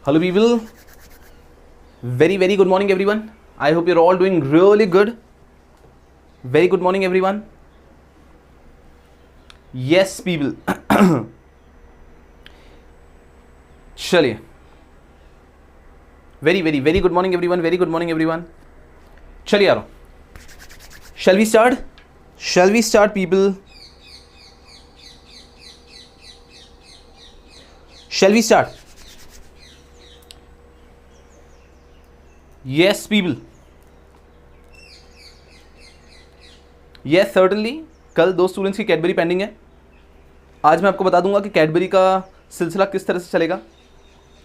Hello people, very good morning everyone. I hope you're all doing really good. Very good morning everyone. Yes people. चलिए, very good morning everyone. Very good morning everyone. चलिए यारो, shall we start? Shall we start people? Shall we start? Yes people. Yes certainly. कल 2 students की Cadbury pending है. आज मैं आपको बता दूंगा कि कैडबरी का सिलसिला किस तरह से चलेगा.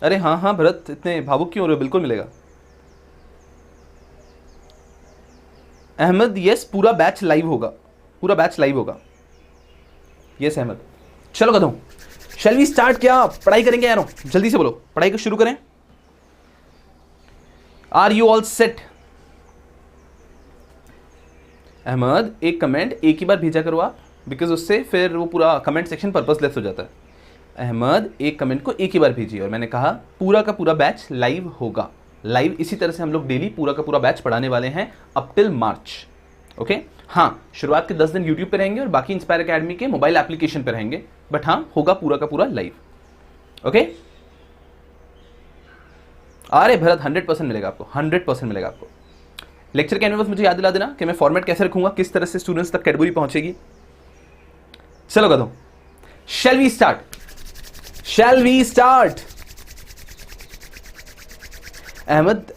अरे हाँ भरत, इतने भावुक क्यों हो रहे हो? बिल्कुल मिलेगा. अहमद, यस पूरा बैच लाइव होगा. पूरा बैच लाइव होगा. यस अहमद. चलो कहता हूँ, शैल वी स्टार्ट? क्या पढ़ाई करेंगे यारों? जल्दी से बोलो, पढ़ाई को शुरू करें. Are you all set? Ahmed, एक कमेंट एक ही बार भेजा करो आप, बिकॉज उससे फिर वो पूरा कमेंट सेक्शन पर्पसलेस हो जाता है. अहमद, एक कमेंट को एक ही बार भेजिए. और मैंने कहा पूरा का पूरा बैच लाइव होगा. लाइव इसी तरह से हम लोग डेली पूरा का पूरा बैच पढ़ाने वाले हैं अप टिल मार्च. ओके. हाँ, शुरुआत के 10 दिन यूट्यूब पे रहेंगे और बाकी इंस्पायर एकेडमी के मोबाइल एप्लीकेशन पे रहेंगे. बट हाँ, होगा पूरा का पूरा लाइव. ओके. अरे भरत, 100% मिलेगा आपको. 100% मिलेगा आपको. लेक्चर के एंड में बस मुझे याद दिला देना कि मैं फॉर्मेट कैसे रखूंगा, किस तरह से स्टूडेंट्स तक कैडबरी पहुंचेगी. चलो कहता हूं, shall we start? Shall we start? Ahmed,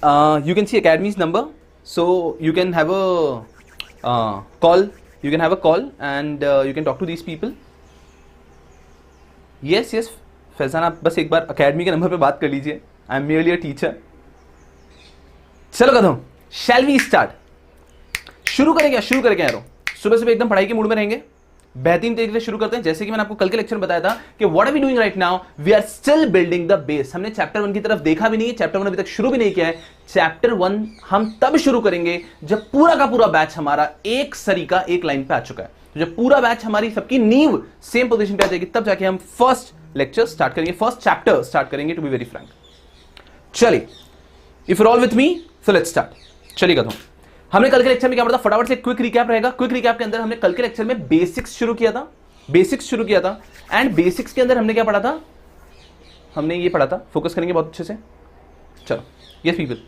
you can see Academy's number, so you can have a call. You can have a call and you can talk to these people. Yes, Faizan, आप बस एक बार Academy के number पे बात कर लीजिए. I am merely a teacher. चलो कहता हूँ, shall we start? शुरू करें क्या? शुरू करें क्या यारों? सुबह एकदम पढ़ाई के मूड में रहेंगे. बेहतरीन तरीके से शुरू करते हैं. जैसे कि मैंने आपको कल के लेक्चर में बताया था कि what are we doing right now, we are still building the base. हमने चैप्टर 1 की तरफ देखा भी नहीं. चैप्टर 1 अभी तक शुरू भी नहीं किया है. चैप्टर 1 हम तब शुरू करेंगे जब पूरा का पूरा बैच हमारा एक सरी का एक लाइन पे आ चुका है. तो जब पूरा बैच हमारी सबकी नींव सेम पोजीशन पे आ जाएगी, तब जाके हम फर्स्ट लेक्चर स्टार्ट करेंगे, फर्स्ट चैप्टर स्टार्ट करेंगे. टू बी वेरी फ्रैंक, चलिए, if you are all with me so let's start. चलिए कहता हूं, हमने कल के लेक्चर में क्या पढ़ा था? फटाफट से क्विक रिकैप रहेगा. क्विक रिकैप के अंदर हमने कल के लेक्चर में बेसिक्स शुरू किया था. एंड बेसिक्स के अंदर हमने क्या पढ़ा था? हमने ये पढ़ा था, फोकस करेंगे बहुत अच्छे से. चलो, यस पीपल,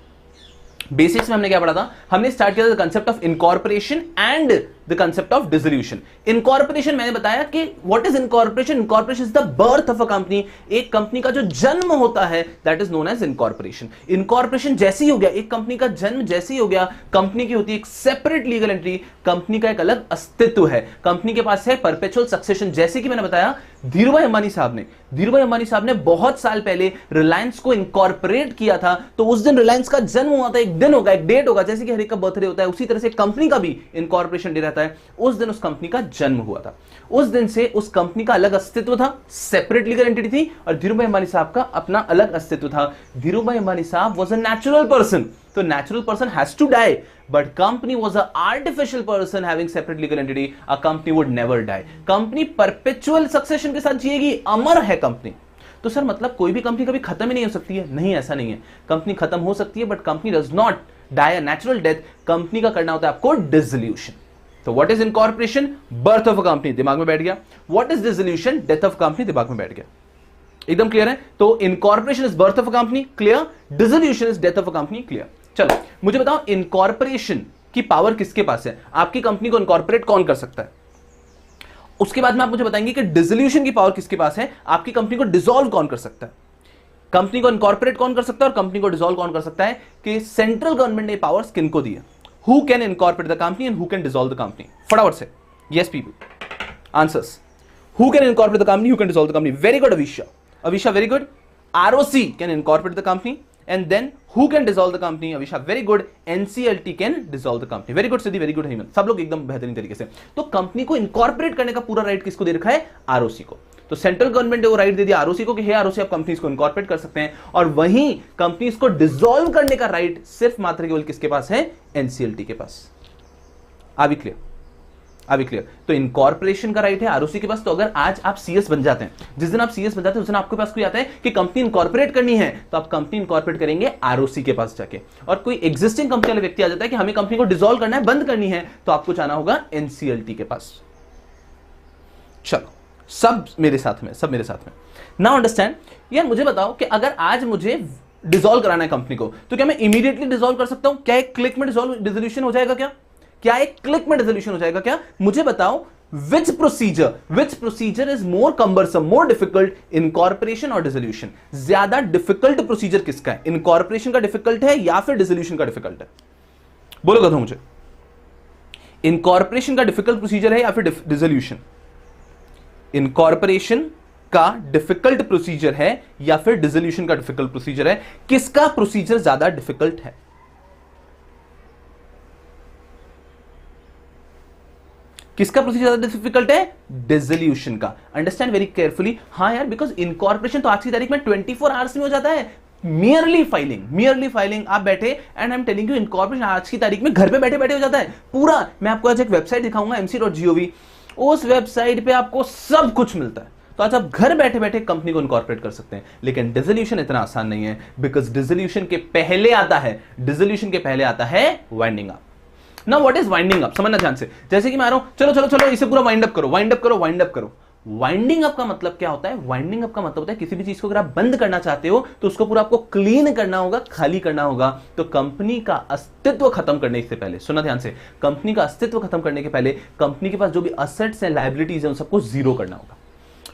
बेसिक्स में हमने क्या पढ़ा था? हमने स्टार्ट किया था the concept of incorporation and the concept of dissolution. Incorporation मैंने बताया कि what is incorporation. Incorporation is the birth of a company. एक कंपनी का जो जन्म होता है, that is known as incorporation. Incorporation जैसे ही हो गया, एक कंपनी का जन्म जैसे ही हो गया, कंपनी की होती है एक सेपरेट लीगल एंट्री. कंपनी का एक अलग अस्तित्व है. कंपनी के पास है परपेचुअल सक्सेशन. जैसे कि मैंने बताया, धीरूभाई अंबानी साहब ने बहुत साल पहले रिलायंस को इनकॉर्पोरेट किया था. तो उस दिन रिलायंस का जन्म हुआ था. एक दिन होगा, एक डेट होगा. जैसे कि हर एक का बर्थडे होता है, उसी तरह से कंपनी का भी इनकॉर्पोरेशन डे रहता है. उस दिन उस कंपनी का जन्म हुआ था. उस दिन से उस कंपनी का अलग अस्तित्व था, सेपरेट लीगल एंटिटी थी. और धीरूभाई अंबानी साहब का अपना अलग अस्तित्व था. धीरूभाई अंबानी साहब वाज अ नेचुरल पर्सन. तो natural person has to die, but company was a artificial person having separate legal entity. A company would never die. Company perpetual succession के साथ जिएगी, अमर है कंपनी. तो सर मतलब कोई भी कंपनी कभी खत्म ही नहीं हो सकती है? नहीं, ऐसा नहीं है. कंपनी खत्म हो सकती है, but company does not die a natural death. Company का करना होता है आपको डिसोल्यूशन. तो what is incorporation? Birth of a company, दिमाग में बैठ गया. What is dissolution? Death of company, दिमाग में बैठ गया. एकदम क्लियर है? तो incorporation is birth of a company, clear. Dissolution is death of a company, clear. चलो मुझे बताओ, इनकॉर्पोरेशन की पावर किसके पास है? आपकी कंपनी को इनकॉर्पोरेट कौन कर सकता है? उसके बाद में आप मुझे बताएंगे कि डिसोल्यूशन की पावर किसके पास है? आपकी कंपनी को डिसॉल्व कौन कर सकता है? कंपनी को इनकॉर्पोरेट कौन कर सकता है और कंपनी को डिसॉल्व कौन कर सकता है? कि सेंट्रल गवर्नमेंट ने पावर्स किनको दी है? Who can incorporate the company and who can dissolve the company? फटाफट से. Yes people. Answers. Who can incorporate the company? Who can dissolve the company? Very good, Avisha. Avisha, very good. ROC can incorporate the company. And then who can dissolve the company? Avisha, very good. NCLT can dissolve the company. Very good, Siddhi, very good, Heyman. सब लोग एकदम बेहतरीन तरीके से. तो company को incorporate करने का पूरा राइट किसको दे रखा है? ROC को. तो सेंट्रल गवर्नमेंट ने वो राइट दे दिया आरओसी को कि हे आरओसी आप कंपनीज को इनकॉर्पोरेट कर सकते हैं, और वहीं कंपनीज को डिसॉल्व करने का राइट सिर्फ मात्र केवल किसके पास है? एनसीएलटी के पास. आ भी क्लियर? अभी क्लियर? तो इनकॉर्पोरेशन का राइट है आरओसी के पास। तो अगर आज आप सीएस बन जाते हैं, जिस दिन आप सीएस बन जाते हैं उस दिन आपके पास कोई आता है कि कंपनी इनकॉर्पोरेट करनी है, तो आप कंपनी इनकॉर्पोरेट करेंगे आरओसी के पास जाके। और कोई एग्जिस्टिंग कंपनी वाला व्यक्ति आ जाता है कि हमें कंपनी को डिसॉल्व करना है, बंद करनी है, तो आपको जाना होगा एनसीएलटी के पास। चलो, सब मेरे साथ में, सब मेरे साथ में। Now understand. यार मुझे बताओ कि अगर आज मुझे डिसॉल्व कराना है कंपनी को, तो क्या मैं इमीडिएटली डिसॉल्व कर सकता हूं? क्या एक क्लिक में डिसोल्यूशन हो जाएगा? क्या एक क्लिक में डिसोल्यूशन हो जाएगा क्या? मुझे बताओ which procedure is more cumbersome, more difficult, incorporation और dissolution? ज्यादा डिफिकल्ट प्रोसीजर किसका है? इनकॉर्पोरेशन का डिफिकल्ट है या फिर डिसोल्यूशन का डिफिकल्ट है? बोलो कदम मुझे, इनकॉर्पोरेशन का डिफिकल्ट प्रोसीजर है या फिर डिसोल्यूशन? इनकॉर्पोरेशन का डिफिकल्ट प्रोसीजर है या फिर डिसोल्यूशन का डिफिकल्ट प्रोसीजर है? किसका प्रोसीजर ज्यादा डिफिकल्ट है? किसका प्रोसीजर ज्यादा डिफिकल्ट है? डिसोल्यूशन का। Understand very carefully. हाँ यार, बिकॉज इनकॉर्पोरेशन तो आज की तारीख में 24 आवर्स में हो जाता है। मियरली फाइलिंग आप बैठे, and I am telling you, incorporation आज की तारीख में घर पे बैठे बैठे हो जाता है पूरा। मैं आपको आज एक वेबसाइट दिखाऊंगा, mc.gov। उस वेबसाइट पे आपको सब कुछ मिलता है। तो आज आप घर बैठे बैठे कंपनी को इनकॉर्पोरेट कर सकते हैं। लेकिन डिसोल्यूशन इतना आसान नहीं है, बिकॉज डिसोल्यूशन के पहले आता है winding up. Now what is winding up? समझना ध्यान से। जैसे कि मैं आ रहा हूं, चलो इसे पूरा वाइंड अप करो। वाइंडिंग अप का मतलब क्या होता है? वाइंडिंग अप का मतलब होता है किसी भी चीज को अगर आप बंद करना चाहते हो तो उसको पूरा आपको क्लीन करना होगा, खाली करना होगा। तो कंपनी का अस्तित्व खत्म करने से पहले, सुना ध्यान से, कंपनी का अस्तित्व खत्म करने के पहले कंपनी के पास जो भी असेट्स हैं, लायबिलिटीज हैं, उन सबको जीरो करना होगा।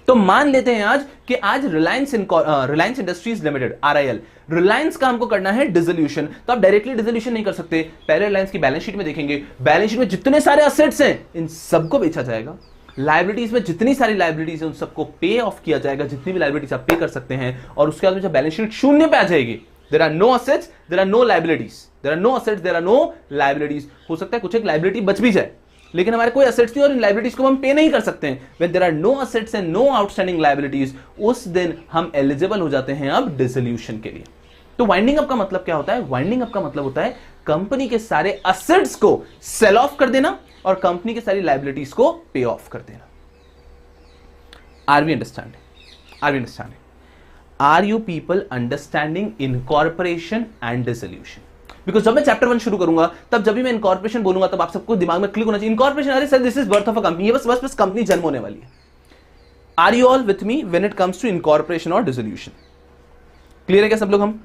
तो मान लेते हैं आज कि आज Reliance industries limited, RIL, Reliance का हमको करना है डिसोल्यूशन। तो आप डायरेक्टली डिसोल्यूशन नहीं कर सकते। पहले रिलायंस की बैलेंस शीट में देखेंगे, बैलेंस शीट में जितने सारे असेट्स हैं इन सबको बेचा जाएगा। लायबिलिटीज में जितनी सारी लायबिलिटीज हैं उन सबको पे ऑफ किया जाएगा, जितनी भी लायबिलिटीज आप पे कर सकते हैं। और उसके बाद में जब बैलेंस शीट शून्य पे आ जाएगी, there are no assets, there are no liabilities, there are no assets, there are no liabilities. हो सकता है कुछ एक लायबिलिटी बच भी जाए, लेकिन हमारे कोई असेट्स नहीं और इन लायबिलिटीज को हम पे नहीं कर सकते हैं। When there are no assets and no outstanding liabilities, उस दिन हम एलिजिबल हो जाते हैं अब डिसोल्यूशन के लिए। तो वाइंडिंग अप का मतलब क्या होता है? वाइंडिंग अप का मतलब होता है कंपनी के सारे असेट्स को सेल ऑफ कर देना और कंपनी की सारी लायबिलिटीज को पे ऑफ कर देना। Are we understanding? Are you people understanding incorporation and dissolution? Because जब मैं चैप्टर 1 शुरू करूंगा, तब जब भी मैं इनकॉर्पोरेशन बोलूंगा, तब आप सबको दिमाग में क्लिक होना चाहिए इनकॉर्पोरेशन। अरे sir, this is birth of a company, ये बस कंपनी जन्म होने वाली है। Are you all with me when it comes to incorporation और डिसोल्यूशन? क्लियर है क्या सब लोग? हम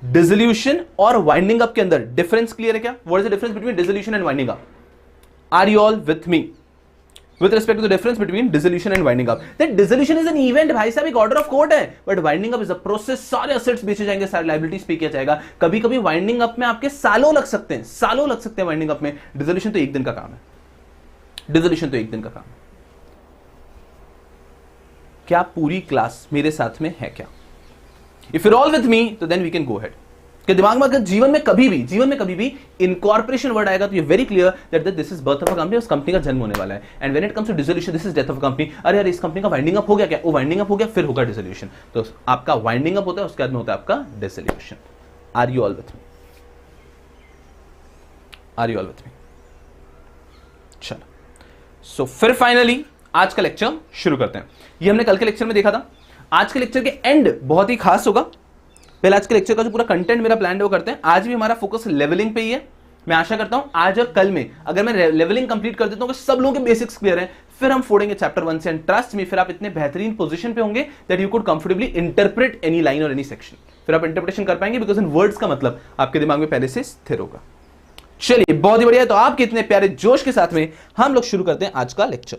डिसोल्यूशन और वाइंडिंग अप के अंदर डिफरेंस क्लियर है क्या? What is the difference between dissolution and winding up? Are you all with me with respect to the difference between dissolution and winding up? That dissolution is an event, भाई साहब, एक order of court है, but winding up is a process। सारे assets बेचे जाएंगे, सारे liabilities पे किया जाएगा। कभी कभी winding up में आपके सालों लग सकते हैं winding up में। dissolution तो एक दिन का काम है। क्या पूरी क्लास मेरे साथ में है क्या? If you're all with me, तो then we can go ahead। कि दिमाग में अगर जीवन में कभी भी इनकॉर्पोरेशन वर्ड आएगा तो ये very clear that this is birth of a company, उस कंपनी का जन्म होने वाला है। And when it comes to dissolution, this is death of a company. अरे यार, इस कंपनी का वाइंडिंग अप हो गया क्या? वो वाइंडिंग अप हो गया, फिर होगा डिसोल्यूशन। तो आपका वाइंडिंग अप होता है, उसके बाद में होता है आपका dissolution. Are you all with me? चलो, सो फिर फाइनली आज का लेक्चर शुरू करते हैं। ये हमने कल के लेक्चर में देखा था। आज के लेक्चर के एंड बहुत ही खास होगा। पहले आज के लेक्चर का जो पूरा कंटेंट मेरा प्लान है वो करते हैं। आज भी हमारा फोकस लेवलिंग पे ही है। मैं आशा करता हूं आज और कल में अगर मैं लेवलिंग कंप्लीट कर देता हूं, सब लोगों के बेसिक्स क्लियर हैं, फिर हम फोड़ेंगे चैप्टर 1 से। एंड ट्रस्ट मी, फिर आप इतने बेहतरीन पोजीशन पे होंगे that you could comfortably interpret any line और एनी सेक्शन। फिर आप इंटरप्रिटेशन कर पाएंगे, बिकॉज इन वर्ड्स का मतलब आपके दिमाग में पहले से स्थिर होगा। चलिए, बहुत ही बढ़िया। तो आपके इतने प्यारे जोश के साथ में हम लोग शुरू करते हैं आज का लेक्चर।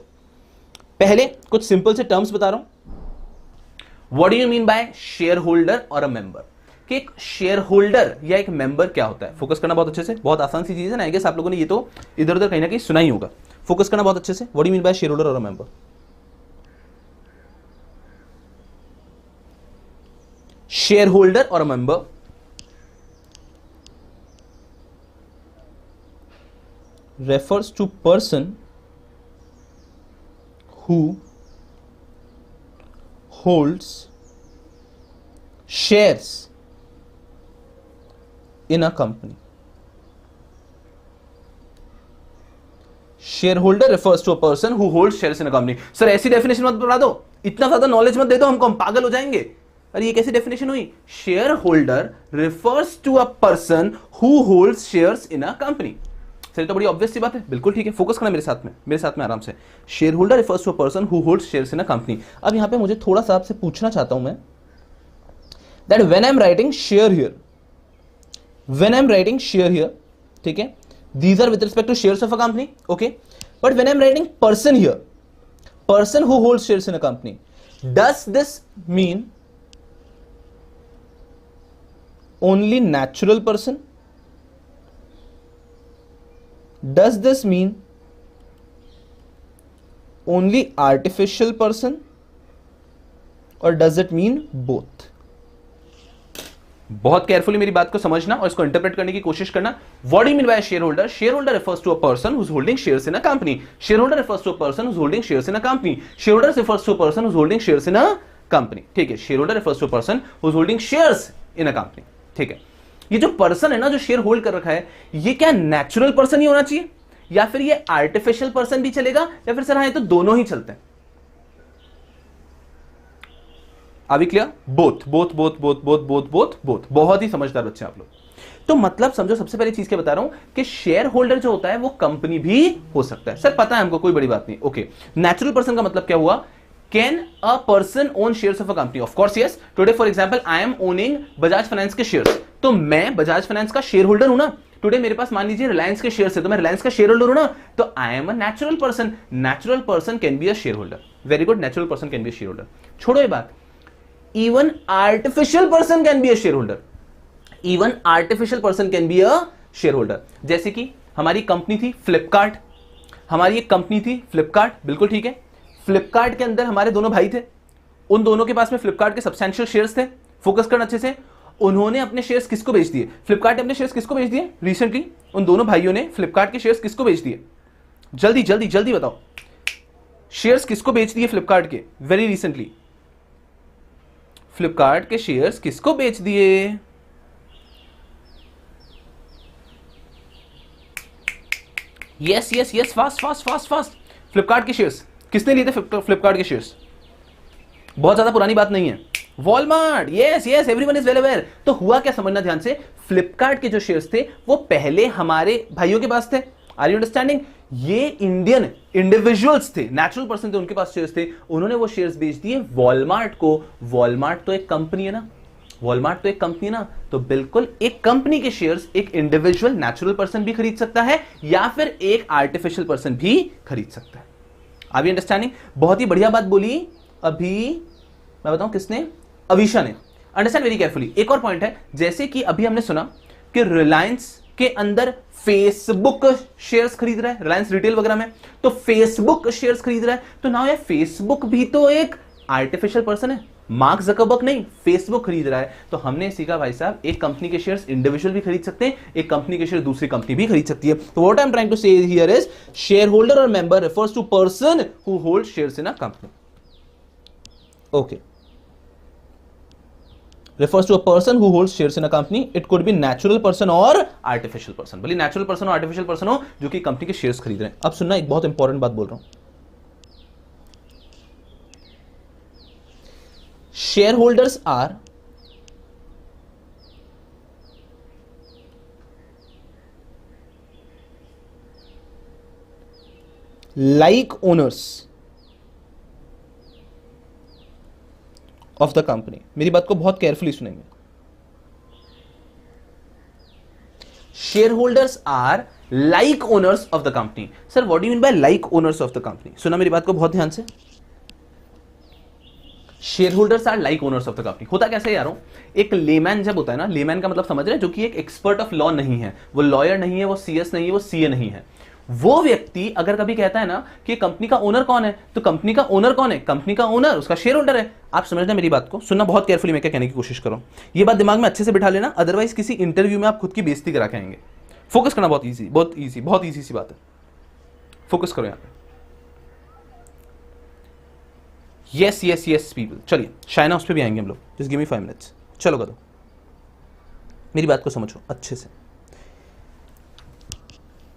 पहले कुछ सिंपल से टर्म्स बता रहा हूं। What do you mean by share holder और अ मेंबर? कि एक शेयर होल्डर या एक मेंबर क्या होता है? फोकस करना बहुत अच्छे से, बहुत आसान सी चीज है ना। आई गेस आप लोगों ने ये तो इधर उधर कहीं ना कहीं सुना ही होगा। फोकस करना बहुत अच्छे से। What do you mean by share holder और अ मेंबर? शेयर होल्डर और a member refers to person who holds shares in a company. Share holder refers to a person who holds shares in a company. Sir ऐसी definition मत बता दो, इतना ज्यादा knowledge मत दे दो हमको, हम पागल हो जाएंगे। अरे ये कैसी डेफिनेशन हुई? Share holder refers to a person who holds shares in a company. Sir तो बड़ी ऑब्वियस सी बात है, बिल्कुल ठीक है, फोकस करना मेरे साथ में आराम से। Share holder refers to a person who holds shares in a company. अब यहां पे मुझे थोड़ा सा आपसे पूछना चाहता हूं मैं, that when I am writing share here, when I'm writing share here, ठीक है, these are with respect to shares of a company, okay, but when I'm writing person here, person who holds shares in a company, does this mean only natural person? Does this mean only artificial person, or does it mean both? बहुत carefully मेरी बात को समझना और इसको interpret करने की कोशिश करना। What do you mean by share holder? Share holder refers to a person who's holding shares in a company. Shareholder refers to a person who's holding shares in a company. Shareholder refers to a person who's holding shares in a company. ठीक है, shareholder refers to a person who's holding shares in a company. ठीक है, ये जो person है ना, जो share hold कर रखा है, ये क्या नेचुरल पर्सन ही होना चाहिए या फिर ये आर्टिफिशियल पर्सन भी चलेगा, या फिर सर हाँ ये तो दोनों ही चलते हैं? अभी clear? Both both both both both both both both. बहुत ही समझदार बच्चे आप लोग। तो मतलब समझो, सबसे पहली चीज क्या बता रहा हूं कि शेयर होल्डर जो होता है वो कंपनी भी हो सकता है। सर पता है हमको, कोई बड़ी बात नहीं। ओके, नेचुरल पर्सन का मतलब क्या हुआ? Can a person own shares of a company? Of course yes. Today for example I am owning Bajaj finance के शेयर्स, तो मैं बजाज फाइनेंस का शेयर होल्डर हूं ना। टुडे मेरे पास मान लीजिए रिलायंस के शेयर्स है, तो मैं रिलायंस का शेयर होल्डर हूं ना, तो I am a natural person. Natural person can B a share holder. Very good, natural person can B a share holder. छोड़ो ये बात, even artificial person can be a shareholder. Even artificial person can be a shareholder. जैसे कि हमारी company थी फ्लिपकार्ट, हमारी एक company थी फ्लिपकार्ट, बिल्कुल ठीक है। फ्लिपकार्ट के अंदर हमारे दोनों भाई थे, उन दोनों के पास में फ्लिपकार्ट के सब्सटेंशियल शेयर्स थे। फोकस करना अच्छे से। उन्होंने अपने शेयर्स किसको बेच दिए? फ्लिपकार्ट ने अपने शेयर्स किसको बेच दिए रिसेंटली? उन दोनों भाइयों ने फ्लिपकार्ट के शेयर्स किसको बेच दिए? जल्दी जल्दी जल्दी बताओ, शेयर्स किसको बेच दिए फ्लिपकार्ट के वेरी रिसेंटली? फ्लिपकार्ट के शेयर्स किसको बेच दिए? Yes yes yes, fast fast fast fast. Flipkart के शेयर्स किसने लिए थे? फ्लिपकार्ट के शेयर्स, बहुत ज्यादा पुरानी बात नहीं है। Walmart, yes yes, everyone is well aware. तो हुआ क्या, समझना ध्यान से, फ्लिपकार्ट के जो शेयर्स थे वो पहले हमारे भाइयों के पास थे। Are you understanding? ये इंडियन इंडिविजुअल्स थे, नेचुरल पर्सन थे, उनके पास शेयर्स थे, उन्होंने वो शेयर्स बेच दिए वॉलमार्ट को। वॉलमार्ट तो एक कंपनी है ना, वॉलमार्ट तो एक कंपनी है ना, तो बिल्कुल एक कंपनी के शेयर्स एक इंडिविजुअल नेचुरल पर्सन भी खरीद सकता है या फिर एक आर्टिफिशियल पर्सन भी खरीद सकता है। Are you understanding? बहुत ही बढ़िया बात बोली अभी, मैं बताऊं किसने? अविशा ने। Understand very carefully. एक और पॉइंट है, जैसे कि अभी हमने सुना कि रिलायंस के अंदर फेसबुक शेयर्स खरीद रहा है, रिलायंस रिटेल वगैरह में, तो फेसबुक शेयर्स खरीद रहा है, तो नाउ ये फेसबुक भी तो एक आर्टिफिशियल पर्सन है, मार्क जकरबर्ग नहीं, फेसबुक खरीद रहा है। तो हमने सीखा भाई साहब, एक कंपनी के शेयर्स इंडिविजुअल भी खरीद सकते हैं, एक कंपनी के शेयर दूसरी कंपनी भी खरीद सकती है। तो what I am trying to say here is share holder और member refers to person who hold shares in a company. Okay, refers to a person who holds shares in a company. It could be natural person or artificial person. भले natural person और artificial person हो जो कि company के shares खरीद रहे हैं। अब सुनना, एक बहुत इंपॉर्टेंट बात बोल रहा हूं। Share holders are like owners of the company. मेरी बात को बहुत केयरफुली सुनेंगे। Share holders are like owners of the company. Sir what do you mean by like owners of the company? सुना मेरी बात को बहुत ध्यान से। Share holders are like owners of the company. होता कैसे यारों, एक लेमैन जब होता है ना, लेमैन का मतलब समझ रहे हैं, जो कि एक एक्सपर्ट ऑफ लॉ नहीं है, वो लॉयर नहीं है, वो सीएस नहीं है, वो सीए नहीं है, वो व्यक्ति अगर कभी कहता है ना कि कंपनी का ओनर कौन है, तो कंपनी का ओनर कौन है? कंपनी का ओनर उसका शेयर होल्डर है। आप समझना मेरी बात को, सुनना बहुत केयरफुली, मैं क्या कहने की कोशिश कर रहा हूं, ये बात दिमाग में अच्छे से बिठा लेना, अदरवाइज किसी इंटरव्यू में आप खुद की बेइज्जती करा के आएंगे। फोकस करना बहुत ईजी, बहुत ईजी, बहुत ईजी सी बात है, फोकस करो यहां पे। यस यस यस पीपल, चलिए शायना उस पर भी आएंगे हम लोग, जस्ट गिव मी 5 मिनट्स। चलो करो, मेरी बात को समझो अच्छे से।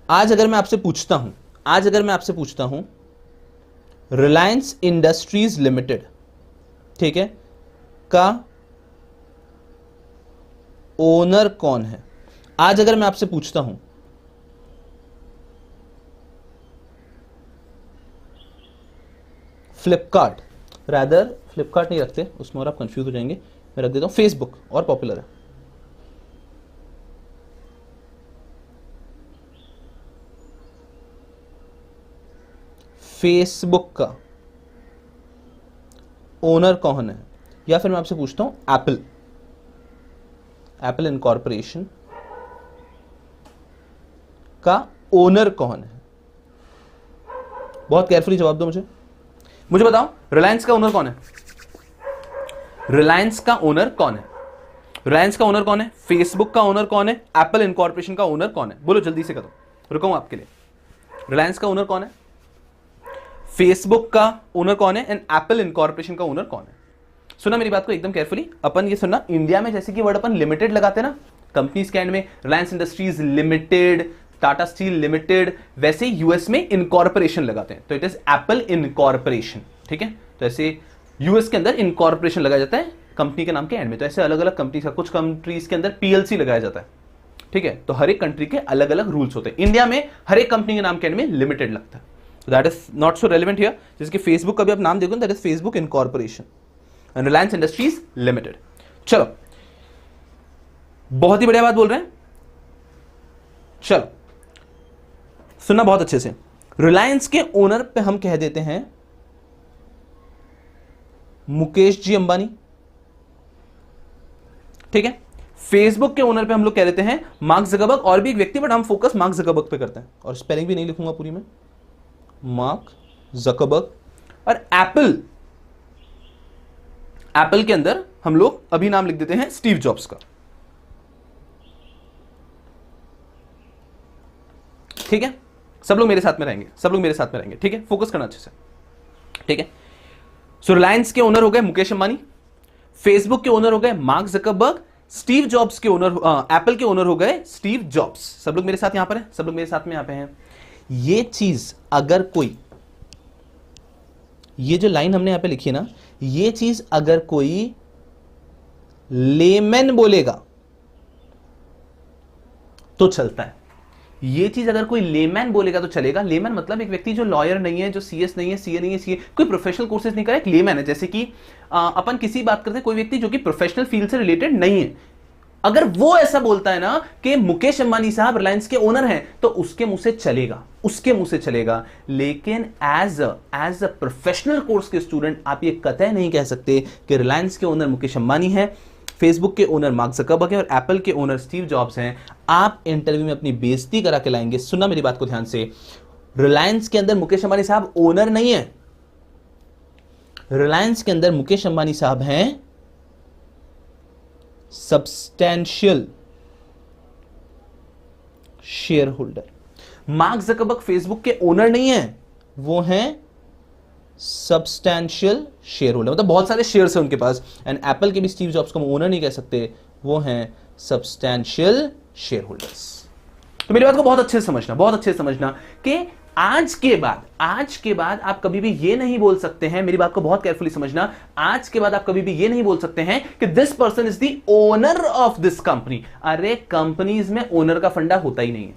आज अगर मैं आपसे पूछता हूं, आज अगर मैं आपसे पूछता हूं रिलायंस इंडस्ट्रीज लिमिटेड, ठीक है, का ओनर कौन है? आज अगर मैं आपसे पूछता हूं फ्लिपकार्ट, रादर फ्लिपकार्ट नहीं रखते, उसमें और आप कंफ्यूज हो जाएंगे, मैं रख देता हूं फेसबुक, और पॉपुलर है। फेसबुक का ओनर कौन है? या फिर मैं आपसे पूछता हूं एप्पल, एप्पल इनकॉर्पोरेशन का ओनर कौन है? बहुत केयरफुली जवाब दो मुझे बताओ, रिलायंस का ओनर कौन है? रिलायंस का ओनर कौन है? रिलायंस का ओनर कौन है? फेसबुक का ओनर कौन है? एप्पल इनकॉर्पोरेशन का ओनर कौन है? बोलो जल्दी से करो, रुका हूं आपके लिए। रिलायंस का ओनर कौन है? फेसबुक का ओनर कौन है? एंड एप्पल इनकॉर्पोरेशन का ओनर कौन है? सुना मेरी बात को एकदम केयरफुली, अपन ये सुनना, इंडिया में जैसे कि वर्ड अपन लिमिटेड लगाते हैं ना कंपनीज के एंड में, Reliance industries limited, Tata steel limited, वैसे यूएस में इनकॉर्पोरेशन लगाते हैं, तो इट इज एप्पल इनकॉर्पोरेशन, ठीक है। तो ऐसे यूएस के अंदर इनकॉर्पोरेशन लगाया जाता है कंपनी के नाम के एंड में, तो ऐसे अलग अलग कंपनी का, कुछ कंट्रीज के अंदर पीएलसी लगाया जाता है, ठीक है। तो हर एक कंट्री के अलग अलग रूल्स होते हैं, इंडिया में हर एक कंपनी के नाम के एंड में लिमिटेड लगता है, that is not so relevant here. जिसके फेसबुक का भी आप नाम देखो, that is Facebook incorporation and Reliance industries limited. चलो, बहुत ही बढ़िया बात बोल रहे हैं, चलो सुनना बहुत अच्छे से। रिलायंस के ओनर पे हम कह देते हैं मुकेश जी अंबानी, ठीक है। फेसबुक के ओनर पे हम लोग कह देते हैं मार्क ज़करबर्ग, और भी एक व्यक्ति, बट हम फोकस मार्क ज़करबर्ग पे करते हैं, और स्पेलिंग भी नहीं लिखूंगा पूरी में, मार्क ज़करबर्ग। और एप्पल, एप्पल के अंदर हम लोग अभी नाम लिख देते हैं स्टीव जॉब्स का, ठीक है। सब लोग मेरे साथ में रहेंगे, सब लोग मेरे साथ में रहेंगे, ठीक है, फोकस करना अच्छे से, ठीक है। सो रिलायंस के ओनर हो गए मुकेश अंबानी, फेसबुक के ओनर हो गए मार्क ज़करबर्ग, स्टीव जॉब्स के ओनर, एप्पल के ओनर हो गए स्टीव जॉब्स। सब लोग मेरे साथ यहां पर है, सब लोग मेरे साथ में यहां पे हैं। ये चीज अगर कोई, ये जो लाइन हमने यहां पे लिखी है ना, ये चीज अगर कोई लेमैन बोलेगा तो चलता है, ये चीज अगर कोई लेमैन बोलेगा तो चलेगा। लेमैन मतलब एक व्यक्ति जो लॉयर नहीं है, जो सीएस नहीं है, सीए नहीं है, सीए कोई प्रोफेशनल कोर्सेज नहीं करे, एक लेमैन है। जैसे कि अपन किसी बात करते हैं, कोई व्यक्ति जो कि प्रोफेशनल फील्ड से रिलेटेड नहीं है, अगर वो ऐसा बोलता है ना कि मुकेश अंबानी साहब रिलायंस के ओनर हैं, तो उसके मुंह से चलेगा, उसके मुंह से चलेगा। लेकिन एज अ प्रोफेशनल कोर्स के स्टूडेंट आप ये कतई नहीं कह सकते कि रिलायंस के ओनर मुकेश अंबानी है, फेसबुक के ओनर मार्क ज़करबर्ग है और एप्पल के ओनर स्टीव जॉब्स हैं। आप इंटरव्यू में अपनी बेइज्जती करा के लाएंगे। सुनना मेरी बात को ध्यान से, रिलायंस के अंदर मुकेश अंबानी साहब ओनर नहीं है, रिलायंस के अंदर मुकेश अंबानी साहब हैं substantial share holder. Mark Zuckerberg Facebook के ओनर नहीं है, वो हैं सब्सटैंशियल शेयर होल्डर, मतलब बहुत सारे शेयर्स हैं उनके पास। एंड एप्पल के भी स्टीव जॉब्स को हम ओनर नहीं कह सकते, वो हैं सब्सटैंशियल शेयर होल्डर्स। तो मेरी बात को बहुत अच्छे से समझना, बहुत अच्छे से समझना कि आज के बाद आप कभी भी ये नहीं बोल सकते हैं, मेरी बात को बहुत केयरफुली समझना, आज के बाद आप कभी भी ये नहीं बोल सकते हैं कि this person is the owner of this company. अरे कंपनीज में ओनर का फंडा होता ही नहीं है,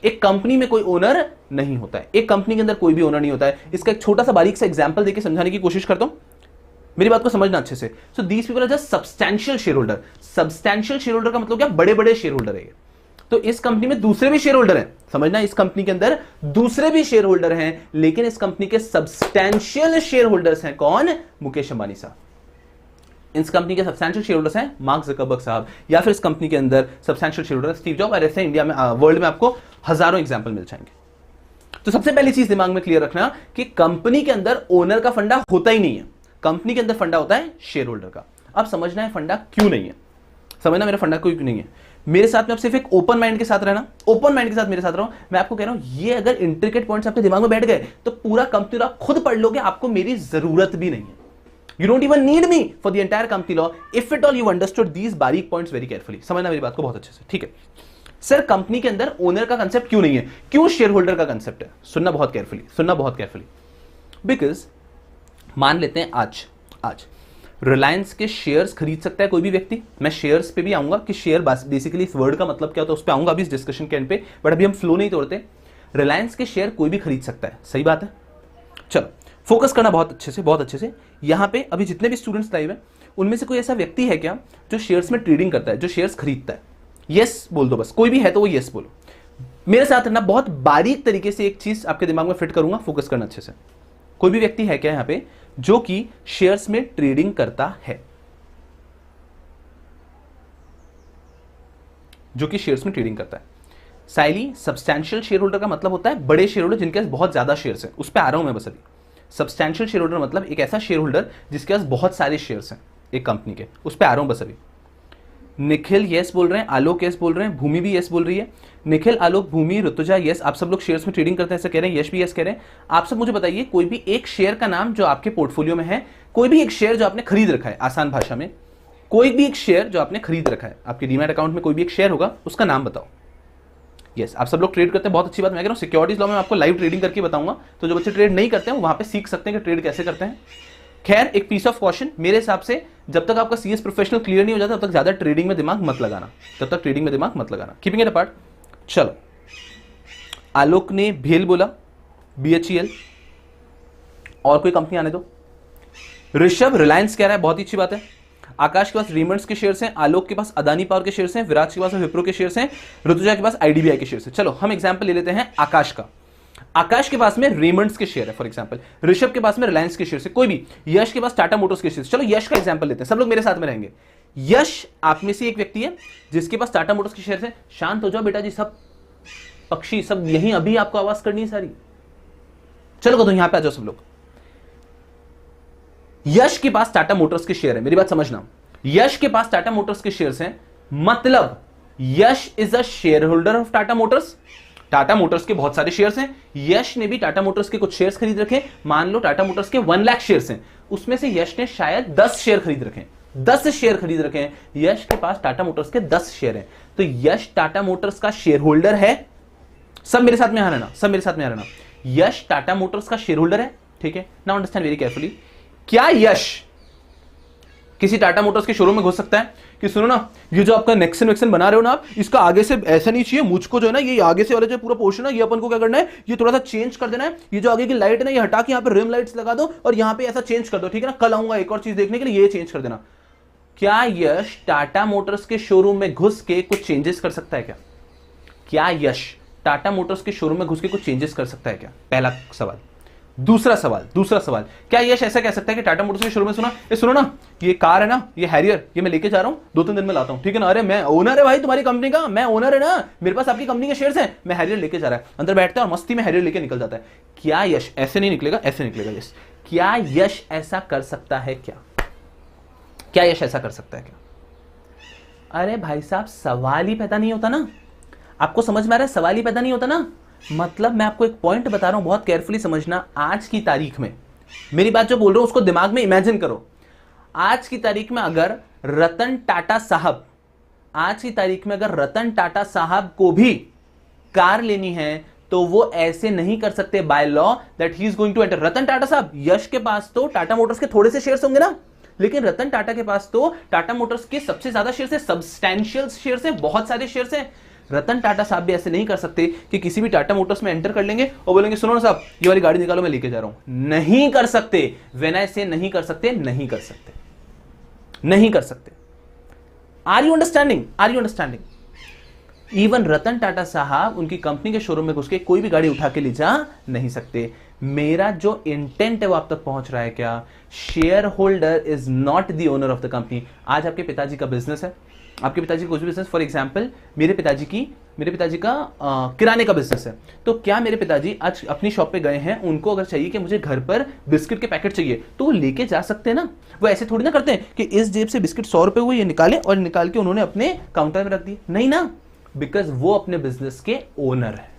एक कंपनी में कोई ओनर नहीं होता है, एक कंपनी के अंदर कोई भी ओनर नहीं होता है। इसका एक छोटा सा बारीक सा एग्जांपल देके समझाने की कोशिश करता हूं, मेरी बात को समझना अच्छे से। So these people are just substantial share holder. Substantial share holder का मतलब क्या? बड़े बड़े शेयर होल्डर है। तो इस कंपनी में दूसरे भी शेयर होल्डर हैं, समझना, इस कंपनी के अंदर दूसरे भी शेयर होल्डर हैं, लेकिन इस कंपनी के सब्सटैंशियल शेयर होल्डर्स हैं कौन? मुकेश अंबानी साहब। इस कंपनी के सब्सटैंशियल शेयर होल्डर्स हैं मार्क ज़करबर्ग साहब, या फिर इस कंपनी के अंदर substantial share holder Steve job. और ऐसे इंडिया में, वर्ल्ड में आपको हजारों एग्जांपल मिल जाएंगे। तो सबसे पहली चीज दिमाग में क्लियर रखना कि कंपनी के अंदर ओनर का फंडा होता ही नहीं है, कंपनी के अंदर फंडा होता है शेयर होल्डर का। अब समझना है फंडा क्यों नहीं है, समझना मेरा फंडा क्यों नहीं है। मेरे साथ में आप सिर्फ एक ओपन माइंड के साथ रहना, ओपन माइंड के साथ मेरे साथ रहो। मैं आपको कह रहा हूं, ये अगर इंट्रिकेट पॉइंट्स आपके दिमाग में बैठ गए तो पूरा कंपनी आप खुद पढ़ लोगे, आपको मेरी जरूरत भी नहीं है। You don't even need me for the entire company law if at all you understood these बारीक पॉइंट्स very carefully। समझना मेरी बात को बहुत अच्छे से, ठीक है। सर कंपनी के अंदर ओनर का कंसेप्ट क्यों नहीं है? क्यों शेयर होल्डर का कंसेप्ट है? सुनना बहुत केयरफुली, सुनना बहुत केयरफुली। बिकॉज मान लेते हैं आज रिलायंस के शेयर्स खरीद सकता है कोई भी व्यक्ति। मैं शेयर्स पे भी आऊंगा कि शेयर बेसिकली इस वर्ड का मतलब क्या होता है, उस पर आऊंगा अभी इस डिस्कशन के एंड पे, बट अभी हम फ्लो नहीं तोड़ते। रिलायंस के शेयर कोई भी खरीद सकता है, सही बात है। चलो फोकस करना बहुत अच्छे से। यहां पे अभी जितने भी स्टूडेंट्स लाइव हैं उनमें से कोई ऐसा व्यक्ति है क्या जो शेयर्स में ट्रेडिंग करता है, जो शेयर्स खरीदता है? यस बोल दो बस, कोई भी है तो वो यस बोलो। मेरे साथ रहना, बहुत बारीक तरीके से एक चीज आपके दिमाग में फिट करूंगा, फोकस करना अच्छे से। कोई भी व्यक्ति है क्या यहां पे जो कि शेयर्स में ट्रेडिंग करता है? जो कि शेयर्स में ट्रेडिंग करता है। साइली, सब्सटैंशियल शेयर होल्डर का मतलब होता है बड़े शेयर होल्डर जिनके पास बहुत ज्यादा शेयर्स हैं, उस पर आ रहा हूं मैं बस अभी। सब्सटैंशियल शेयर होल्डर मतलब एक ऐसा शेयर होल्डर जिसके पास बहुत सारे शेयर्स हैं एक कंपनी के, उस पर आ रहा हूं बस अभी। निखिल यस बोल रहे हैं, आलोक यस बोल रहे हैं, भूमि भी यस बोल रही है। निखिल, आलोक, भूमि, ऋतुजा यस, आप सब लोग शेयर्स में ट्रेडिंग करते हैं ऐसा कह रहे हैं, यश भी यस कह रहे हैं। आप सब मुझे बताइए कोई भी एक शेयर का नाम जो आपके पोर्टफोलियो में है, कोई भी एक शेयर जो आपने खरीद रखा है, आसान भाषा में कोई भी एक शेयर जो आपने खरीद रखा है, आपके डीमैट अकाउंट में कोई भी एक शेयर होगा, उसका नाम बताओ। यस, आप सब लोग ट्रेड करते हैं, बहुत अच्छी बात। मैं कह रहा हूं सिक्योरिटीज लॉ में आपको लाइव ट्रेडिंग करके बताऊंगा, तो जो बच्चे ट्रेड नहीं करते हैं वो वहां पे सीख सकते हैं कि ट्रेड कैसे करते हैं। खैर, एक पीस ऑफ कॉशन, मेरे हिसाब से जब तक आपका सीएस प्रोफेशनल क्लियर नहीं हो जाता तब तक ज्यादा ट्रेडिंग में दिमाग मत लगाना, कीपिंग इट अपार्ट। चलो, आलोक ने भेल बोला, बीएचईएल, और कोई कंपनी आने दो। ऋषभ रिलायंस कह रहा है, बहुत ही अच्छी बात है। आकाश के पास रेमंड्स के शेयर्स हैं, आलोक के पास अदानी पावर के शेयर्स हैं, विराज के पास विप्रो के शेयर्स हैं, ऋतुजा के पास आईडीबीआई के शेयर्स हैं। चलो हम एग्जांपल ले लेते हैं आकाश का। आकाश के पास में रेमंड्स के शेयर है फॉर एग्जांपल, ऋषभ के पास में रिलायंस के शेयर है, कोई भी, यश के पास टाटा मोटर्स के शेयर। चलो यश का एग्जांपल लेते हैं, सब लोग मेरे साथ में रहेंगे। यश आप में से एक व्यक्ति है जिसके पास टाटा मोटर्स के शेयर है। शांत हो जाओ बेटा जी, सब पक्षी सब यहीं, अभी आपको आवाज करनी है सारी। चलो तो यहां पे आ जाओ सब लोग। यश के पास टाटा मोटर्स के शेयर है, मेरी बात समझना, यश के पास टाटा मोटर्स के शेयर्स हैं, मतलब Yash is a share holder of Tata Motors. Tata Motors के बहुत सारे शेयर्स हैं, यश ने भी टाटा मोटर्स के कुछ शेयर्स खरीद रखे। मान लो टाटा मोटर्स के 1 लाख शेयर्स हैं, उसमें से यश ने शायद 10 शेयर खरीद रखे हैं, 10 शेयर खरीद रखे हैं। यश के पास टाटा मोटर्स के 10 शेयर हैं, तो यश टाटा मोटर्स का शेयर होल्डर है। सब मेरे साथ में आ रहना, सब मेरे साथ में आ रहना। यश टाटा मोटर्स का शेयर होल्डर है, ठीक है। Now understand very carefully. क्या यश किसी टाटा मोटर्स के शोरूम में घुस सकता है कि सुनो ना, ये जो आपका नेक्सन वेक्सन बना रहे हो ना आप, इसका आगे से ऐसा नहीं चाहिए, मुझको जो है ना ये आगे से वाले जो पूरा पोर्शन है ये अपन को क्या करना है, ये थोड़ा सा चेंज कर देना है, ये जो आगे की लाइट है ना ये हटा के यहाँ पे रिम लाइट्स लगा दो और यहाँ पे ऐसा चेंज कर दो, ठीक है ना, कल आऊंगा एक और चीज देखने के लिए, ये चेंज कर देना। क्या यश टाटा मोटर्स के शोरूम में घुस के कुछ चेंजेस कर सकता है क्या? क्या यश टाटा मोटर्स के शोरूम में घुस के कुछ चेंजेस कर सकता है क्या? पहला सवाल। दूसरा सवाल, क्या यश ऐसा कह सकता है कि टाटा मोटर्स के शोरूम में सुनो ना, ये कार है ना, ये हैरियर, ये मैं लेके जा रहा हूं, 2-3 दिन में लाता हूं, ठीक है ना। अरे मैं ओनर है भाई तुम्हारी कंपनी का, मैं ओनर है ना, मेरे पास आपकी कंपनी के शेयर्स हैं, मैं हैरियर लेके जा रहा है। अंदर बैठता है और मस्ती में हैरियर लेके निकल जाता है। क्या यश ऐसे नहीं निकलेगा, ऐसे निकलेगा यश। क्या यश ऐसा कर सकता है क्या? क्या यश ऐसा कर सकता है क्या? अरे भाई साहब, सवाल ही पैदा नहीं होता ना। आपको समझ में आ रहा है? सवाल ही पैदा नहीं होता ना। मतलब मैं आपको एक पॉइंट बता रहा हूं, बहुत केयरफुली समझना। आज की तारीख में मेरी बात जो बोल रहा हूं उसको दिमाग में इमेजिन करो। आज की तारीख में अगर रतन टाटा साहब, आज की तारीख में अगर रतन टाटा साहब को भी कार लेनी है तो वो ऐसे नहीं कर सकते by law that he is going to enter. Ratan Tata sahab, Yash के पास तो टाटा मोटर्स के थोड़े से शेयर्स होंगे ना, लेकिन रतन टाटा के पास तो टाटा मोटर्स के सबसे ज्यादा शेयर्स है, सब्सटैंशियल शेयर्स है, बहुत सारे शेयर्स हैं। रतन टाटा साहब भी ऐसे नहीं कर सकते कि किसी भी टाटा मोटर्स में एंटर कर लेंगे और बोलेंगे सुनो ना साहब ये वाली गाड़ी निकालो मैं लेके जा रहा हूं। नहीं कर सकते। व्हेन आई से नहीं कर सकते, नहीं कर सकते, नहीं कर सकते। Are you understanding? Are you understanding? Even Ratan Tata sahab उनकी कंपनी के शोरूम में घुस के कोई भी गाड़ी उठा के ले जा नहीं सकते। मेरा जो इंटेंट है वो आप तक पहुंच रहा है क्या? Share holder is not the owner of the company. आज आपके पिताजी का बिजनेस है, आपके पिताजी का कुछ भी बिजनेस, फॉर एग्जांपल मेरे पिताजी का किराने का बिजनेस है, तो क्या मेरे पिताजी आज अपनी शॉप पे गए हैं, उनको अगर चाहिए कि मुझे घर पर बिस्किट के पैकेट चाहिए तो वो लेके जा सकते हैं ना। वो ऐसे थोड़ी ना करते हैं कि इस जेब से बिस्किट 100 रुपए हुए ये निकाले और निकाल के उन्होंने अपने काउंटर में रख दिए, नहीं ना, बिकॉज वो अपने बिजनेस के ओनर है।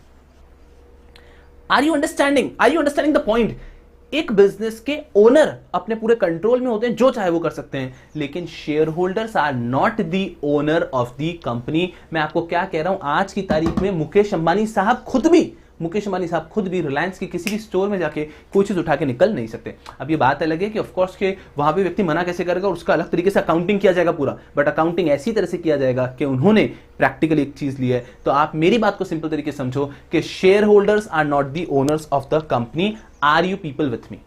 Are you understanding? Are you understanding the point? एक बिजनेस के ओनर अपने पूरे कंट्रोल में होते हैं, जो चाहे वो कर सकते हैं, लेकिन share holders are not the owner of the company. मैं आपको क्या कह रहा हूं, आज की तारीख में मुकेश अंबानी साहब खुद भी रिलायंस के किसी भी स्टोर में जाके कोई चीज उठा के निकल नहीं सकते। अब ये बात अलग है कि ऑफ कोर्स के वहां भी व्यक्ति मना कैसे करेगा और उसका अलग तरीके से अकाउंटिंग किया जाएगा पूरा, बट अकाउंटिंग ऐसी तरह से किया जाएगा कि उन्होंने प्रैक्टिकली एक चीज ली है। तो आप मेरी बात को सिंपल तरीके से समझो कि share holders are not the owners of the company. Are you people with me?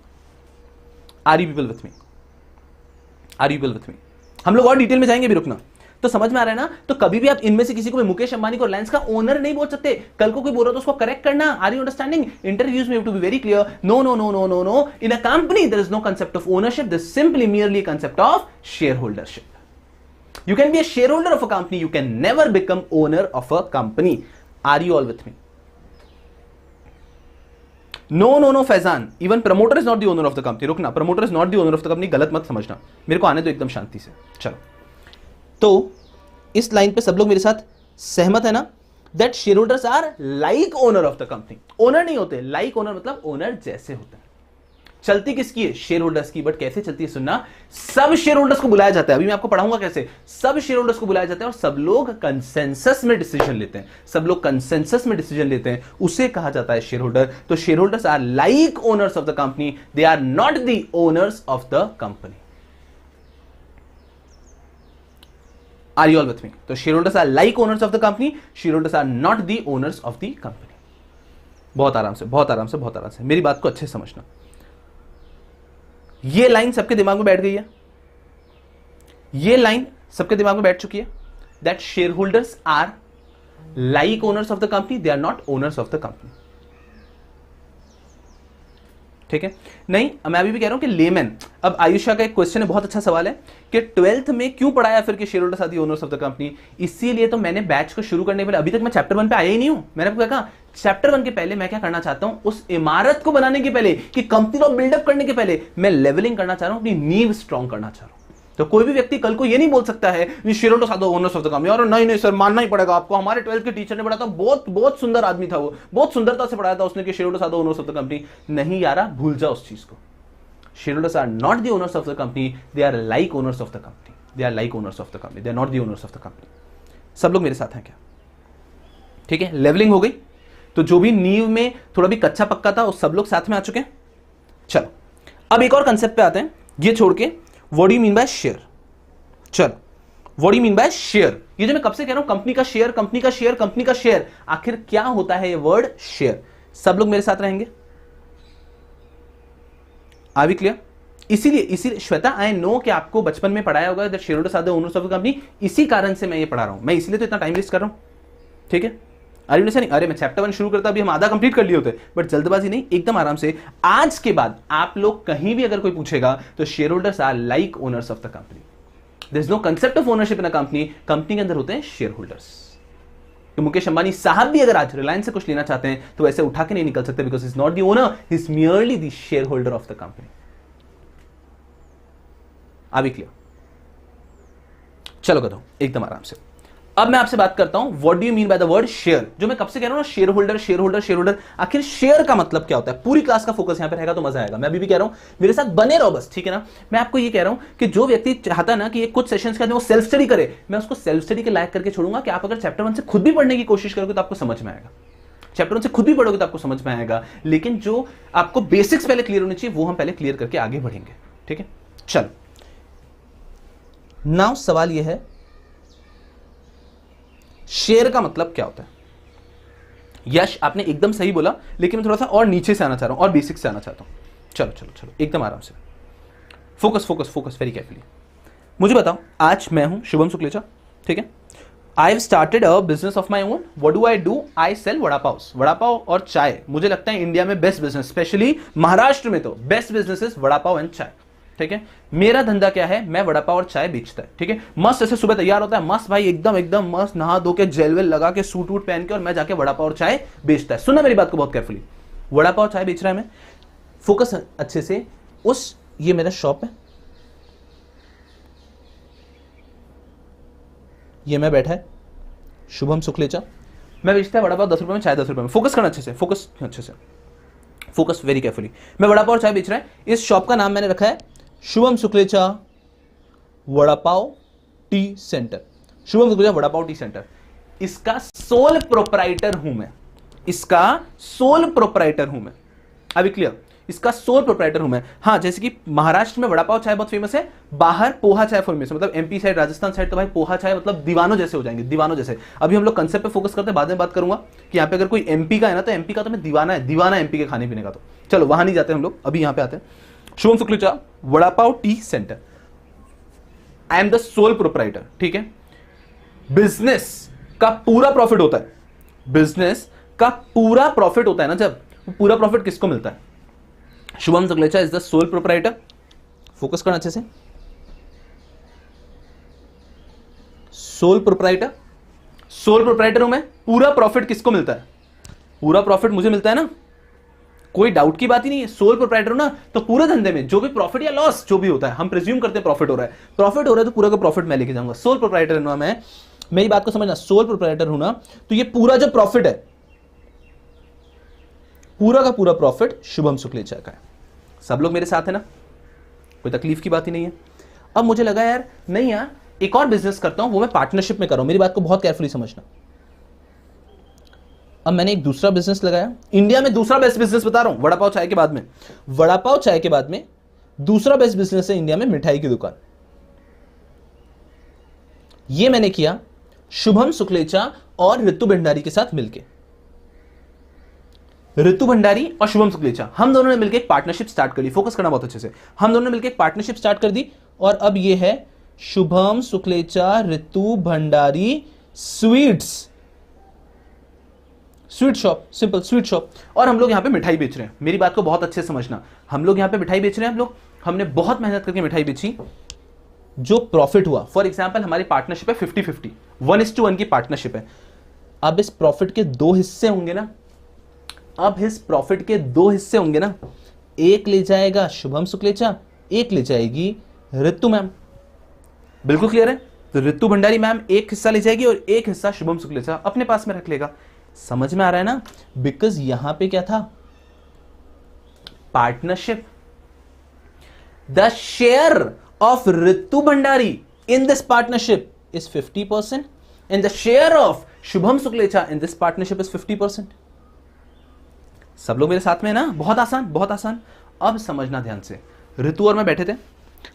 हम लोग और डिटेल में जाएंगे भी, रुकना। तो समझ में आ रहा है ना? तो कभी भी आप इनमें से किसी को भी मुकेश अंबानी को रिलायंस का ओनर नहीं बोल सकते। कल को कोई बोल रहा तो उसको करेक्ट करना। Are you understanding? इंटरव्यूज में to be very clear, no. In a company there is no concept of ownership, there is simply merely concept of share holdership. You can be a shareholder of a company, you can never become owner of a company. Are you all with me? No, Faizan, even promoter is not the owner of the company. रुकना, promoter is not the owner of the company, गलत मत समझना, मेरे को आने दो एकदम शांति से। चलो, तो इस लाइन पे सब लोग मेरे साथ सहमत है ना? That shareholders are like owner of the company. Owner नहीं होते, like owner मतलब ओनर जैसे होते हैं। चलती किसकी है? शेयर होल्डर्स की। बट कैसे चलती है सुनना, सब शेयर होल्डर्स को बुलाया जाता है, अभी मैं आपको पढ़ाऊंगा कैसे। सब शेयर होल्डर्स को बुलाया जाता है और सब लोग कंसेंसस में डिसीजन लेते हैं, उसे कहा जाता है शेयर होल्डर। तो share holders are like owners of the company, they are not the owners of the company. Are you all with me? तो share holders are like owners of the company, share holders are not the owners of the company. बहुत आराम से मेरी बात को अच्छे से समझना। ये लाइन सबके दिमाग में बैठ गई है, ये लाइन सबके दिमाग में बैठ चुकी है। That share holders are like owners of the company, they are not owners of the company. ठीक है? नहीं, मैं अभी भी कह रहा हूं कि लेमैन। अब आयुषा का एक क्वेश्चन है, बहुत अच्छा सवाल है कि 12th में क्यों पढ़ाया फिर कि share holders are the owners of the company. इसीलिए तो मैंने बैच को शुरू करने के पहले, अभी तक मैं चैप्टर 1 पे आया ही नहीं हूं। मैंने आपको कहा चैप्टर 1 के पहले मैं क्या करना चाहता हूं, उस इमारत को बनाने के पहले, कि कंपनी को बिल्डअप करने के पहले मैं लेवलिंग करना चाह रहा हूं, अपनी नींव स्ट्रॉन्ग करना चाह रहा हूं। तो कोई भी व्यक्ति कल को ये नहीं बोल सकता है share holders are the owners of the company, और नहीं सर मानना ही पड़ेगा आपको, हमारे 12th के टीचर ने पढ़ाया था, बहुत सुंदर आदमी था वो, बहुत सुंदरता से पढ़ाया था उसने कि share holders are the owners of the company. नहीं यारा, भूल जाओ उस चीज को। Share holders are not the owners of the company, they are like owners of the company, they are like owners of the company, they are not the owners of the company. सब लोग मेरे साथ हैं क्या? ठीक है, levelling हो गई। तो जो भी नींव में थोड़ा भी कच्चा पक्का था, वो सब लोग साथ में आ चुके हैं। चलो, अब एक और कंसेप्ट पे आते हैं, ये छोड़ के। What do you mean by share? चलो, what do you mean by share? ये जो मैं कब से कह रहा हूं, कंपनी का शेयर, आखिर क्या होता है ये वर्ड शेयर? सब लोग मेरे साथ रहेंगे? Are we clear? इसीलिए श्वेता, आई नो कि आपको बचपन में पढ़ाया होगा that share holders are the owners of the company, इसी कारण से मैं ये पढ़ा रहा हूं, मैं इसीलिए तो इतना टाइम वेस्ट कर रहा हूं। ठीक है? अरे मैं चैप्टर 1 शुरू करता, अभी हम आधा कंप्लीट कर लिए होते, बट जल्दबाजी नहीं, एकदम आराम से। आज के बाद आप लोग कहीं भी अगर कोई पूछेगा तो share holders are like owners of the company, there is no concept of ownership in a company. Company के अंदर होते हैं शेयर होल्डर्स। तो मुकेश अंबानी साहब भी अगर आज रिलायंस से कुछ लेना चाहते हैं तो ऐसे उठा के नहीं निकल सकते, because is not the owner, he is merely the share holder of the company. Are we clear? चलो कहता हूं एकदम आराम से। अब मैं आपसे बात करता हूं, what do you mean by the word share? जो मैं कब से कह रहा हूं ना, शेयर होल्डर। आखिर शेयर का मतलब क्या होता है? पूरी क्लास का फोकस यहां पे रहेगा तो मजा आएगा। मैं अभी भी कह रहा हूं, मेरे साथ बने रहो बस, ठीक है ना? मैं आपको ये कह रहा हूं कि जो व्यक्ति चाहता ना कि ये कुछ सेशंस के बाद वो सेल्फ स्टडी करे, मैं उसको सेल्फ स्टडी के लायक करके छोड़ूंगा कि आप अगर चैप्टर 1 से खुद भी पढ़ने की कोशिश करोगे तो आपको समझ में आएगा। चैप्टर 1 से खुद भी पढ़ोगे तो आपको समझ में आएगा, लेकिन जो आपको बेसिक्स पहले क्लियर होने चाहिए वो हम पहले क्लियर करके आगे बढ़ेंगे। ठीक है? चलो, नाउ सवाल यह है, शेयर का मतलब क्या होता है? यश, आपने एकदम सही बोला, लेकिन मैं थोड़ा सा और नीचे से आना चाह रहा हूं, और बेसिक से आना चाहता हूं। चलो एकदम आराम से, फोकस वेरी केयरफुली। मुझे बताओ, आज मैं हूं शुभम सुखलेचा, ठीक है? I have started a business of my own. What do I do? I sell vada pav और चाय। मुझे लगता है इंडिया में बेस्ट बिजनेस, स्पेशली महाराष्ट्र में तो best business is vada pav and चाय। ठीक है? मेरा धंधा क्या है? मैं वड़ा पाव और चाय बेचता है। ठीक है? मस्त ऐसे सुबह तैयार होता है, मस्त भाई, एकदम मस्त नहा धो के जेल वेल लगा के सूट वूट पहन के, और मैं जाके वड़ा पाव और चाय बेचता है। सुनना मेरी बात को बहुत केयरफुली, वड़ा पाव चाय बेच रहा है मैं, फोकस अच्छे से। ये मेरा शॉप है, ये मैं बैठा है शुभम सुखलेचा, मैं बेचता है वड़ा पाव 10 रुपए में, चाय 10 रुपए में। फोकस करना अच्छे से, फोकस वेरी केयरफुली। मैं वड़ा पाव और चाय बेच रहा है, इस शॉप का नाम मैंने रखा है Shubham Shuklecha vada pav tea centre. Shubham Shuklecha vada pav tea centre, इसका सोल प्रोप्राइटर हूं मैं, इसका सोल प्रोप्राइटर हूं मैं। अभी क्लियर, इसका सोल प्रोप्राइटर हूं मैं। हाँ, जैसे कि महाराष्ट्र में वड़ा पाव चाय बहुत फेमस है, बाहर पोहा चाय फेमस है, मतलब एमपी साइड राजस्थान साइड तो भाई पोहा चाय मतलब दीवानों जैसे हो जाएंगे, दीवानों जैसे। अभी हम लोग कंसेप्ट पे फोकस करते हैं, बाद में बात करूंगा कि यहाँ पे अगर कोई एमपी का है ना तो एमपी का तो मैं दीवाना है, दीवाना एमपी के खाने पीने का। तो चलो वहां नहीं जाते हम लोग, अभी यहाँ पे आते हैं। Shubham Shuklecha vada pav tea centre, I am the sole proprietor, ठीक है। बिजनेस का पूरा प्रॉफिट होता है, बिजनेस का पूरा प्रॉफिट होता है ना, जब पूरा प्रॉफिट किसको मिलता है? Shubham Shuklecha is the sole proprietor. Focus करना अच्छे से, सोल प्रोप्राइटर, सोल प्रोप्राइटर हूं मैं। पूरा प्रॉफिट किसको मिलता है? पूरा प्रॉफिट मुझे मिलता है ना, कोई डाउट की बात ही नहीं है। सोल प्रोप्राइटर हूं ना, तो पूरे धंधे में जो भी प्रॉफिट या लॉस जो भी होता है, हम प्रिज्यूम करते हैं प्रॉफिट हो रहा है, प्रॉफिट हो रहा है तो पूरा का प्रॉफिट मैं लेके जाऊंगा। सोल प्रोप्राइटर हूं मैं, मेरी बात को समझना, सोल प्रोप्राइटर हूं ना, तो ये पूरा जो प्रॉफिट है, पूरा का पूरा प्रॉफिट शुभम शुक्लेचा का है। सब लोग मेरे साथ है ना, कोई तकलीफ की बात ही नहीं है। अब मुझे लगा यार नहीं यार, एक और बिजनेस करता हूं, वो मैं पार्टनरशिप में कर रहा हूं। मेरी बात को बहुत केयरफुली समझना। अब मैंने एक दूसरा बिजनेस लगाया, इंडिया में दूसरा बेस्ट बिजनेस बता रहा हूं, वड़ा पाव चाय के बाद में, वड़ा पाव चाय के बाद में दूसरा बेस्ट बिजनेस है इंडिया में मिठाई की दुकान। यह मैंने किया शुभम शुक्लेचा और ऋतु भंडारी के साथ मिलकर। ऋतु भंडारी और शुभम शुक्लेचा, हम दोनों ने मिलकर एक पार्टनरशिप स्टार्ट कर दी। फोकस करना बहुत अच्छे से, हम दोनों ने मिलकर एक पार्टनरशिप स्टार्ट कर दी, और अब यह है Shubham Shuklecha Ritu Bhandari sweets, sweet shop, simple sweet shop. और हम लोग यहां पे मिठाई बेच रहे हैं। मेरी बात को बहुत अच्छे से समझना, हम लोग यहां पे मिठाई बेच रहे हैं। हम लोग, हमने बहुत मेहनत करके मिठाई बेची, जो प्रॉफिट हुआ, फॉर एग्जांपल हमारी पार्टनरशिप है 50-50, 1:1 की पार्टनरशिप है। अब इस प्रॉफिट के दो हिस्से होंगे ना, अब इस प्रॉफिट के दो हिस्से होंगे ना, एक ले जाएगा शुभम शुक्लेचा, एक ले जाएगी ऋतु मैम। बिल्कुल क्लियर है? तो ऋतु भंडारी मैम एक हिस्सा ले जाएगी और एक हिस्सा शुभम शुक्लेचा अपने पास में रख लेगा। समझ में आ रहा है ना? बिकॉज यहां पे क्या था? Partnership. The share of Ritu Bhandari in this partnership is 50% and the share of Shubham Shuklecha in this partnership is 50%। सब लोग मेरे साथ में है ना? बहुत आसान, बहुत आसान। अब समझना ध्यान से, ऋतु और मैं बैठे थे,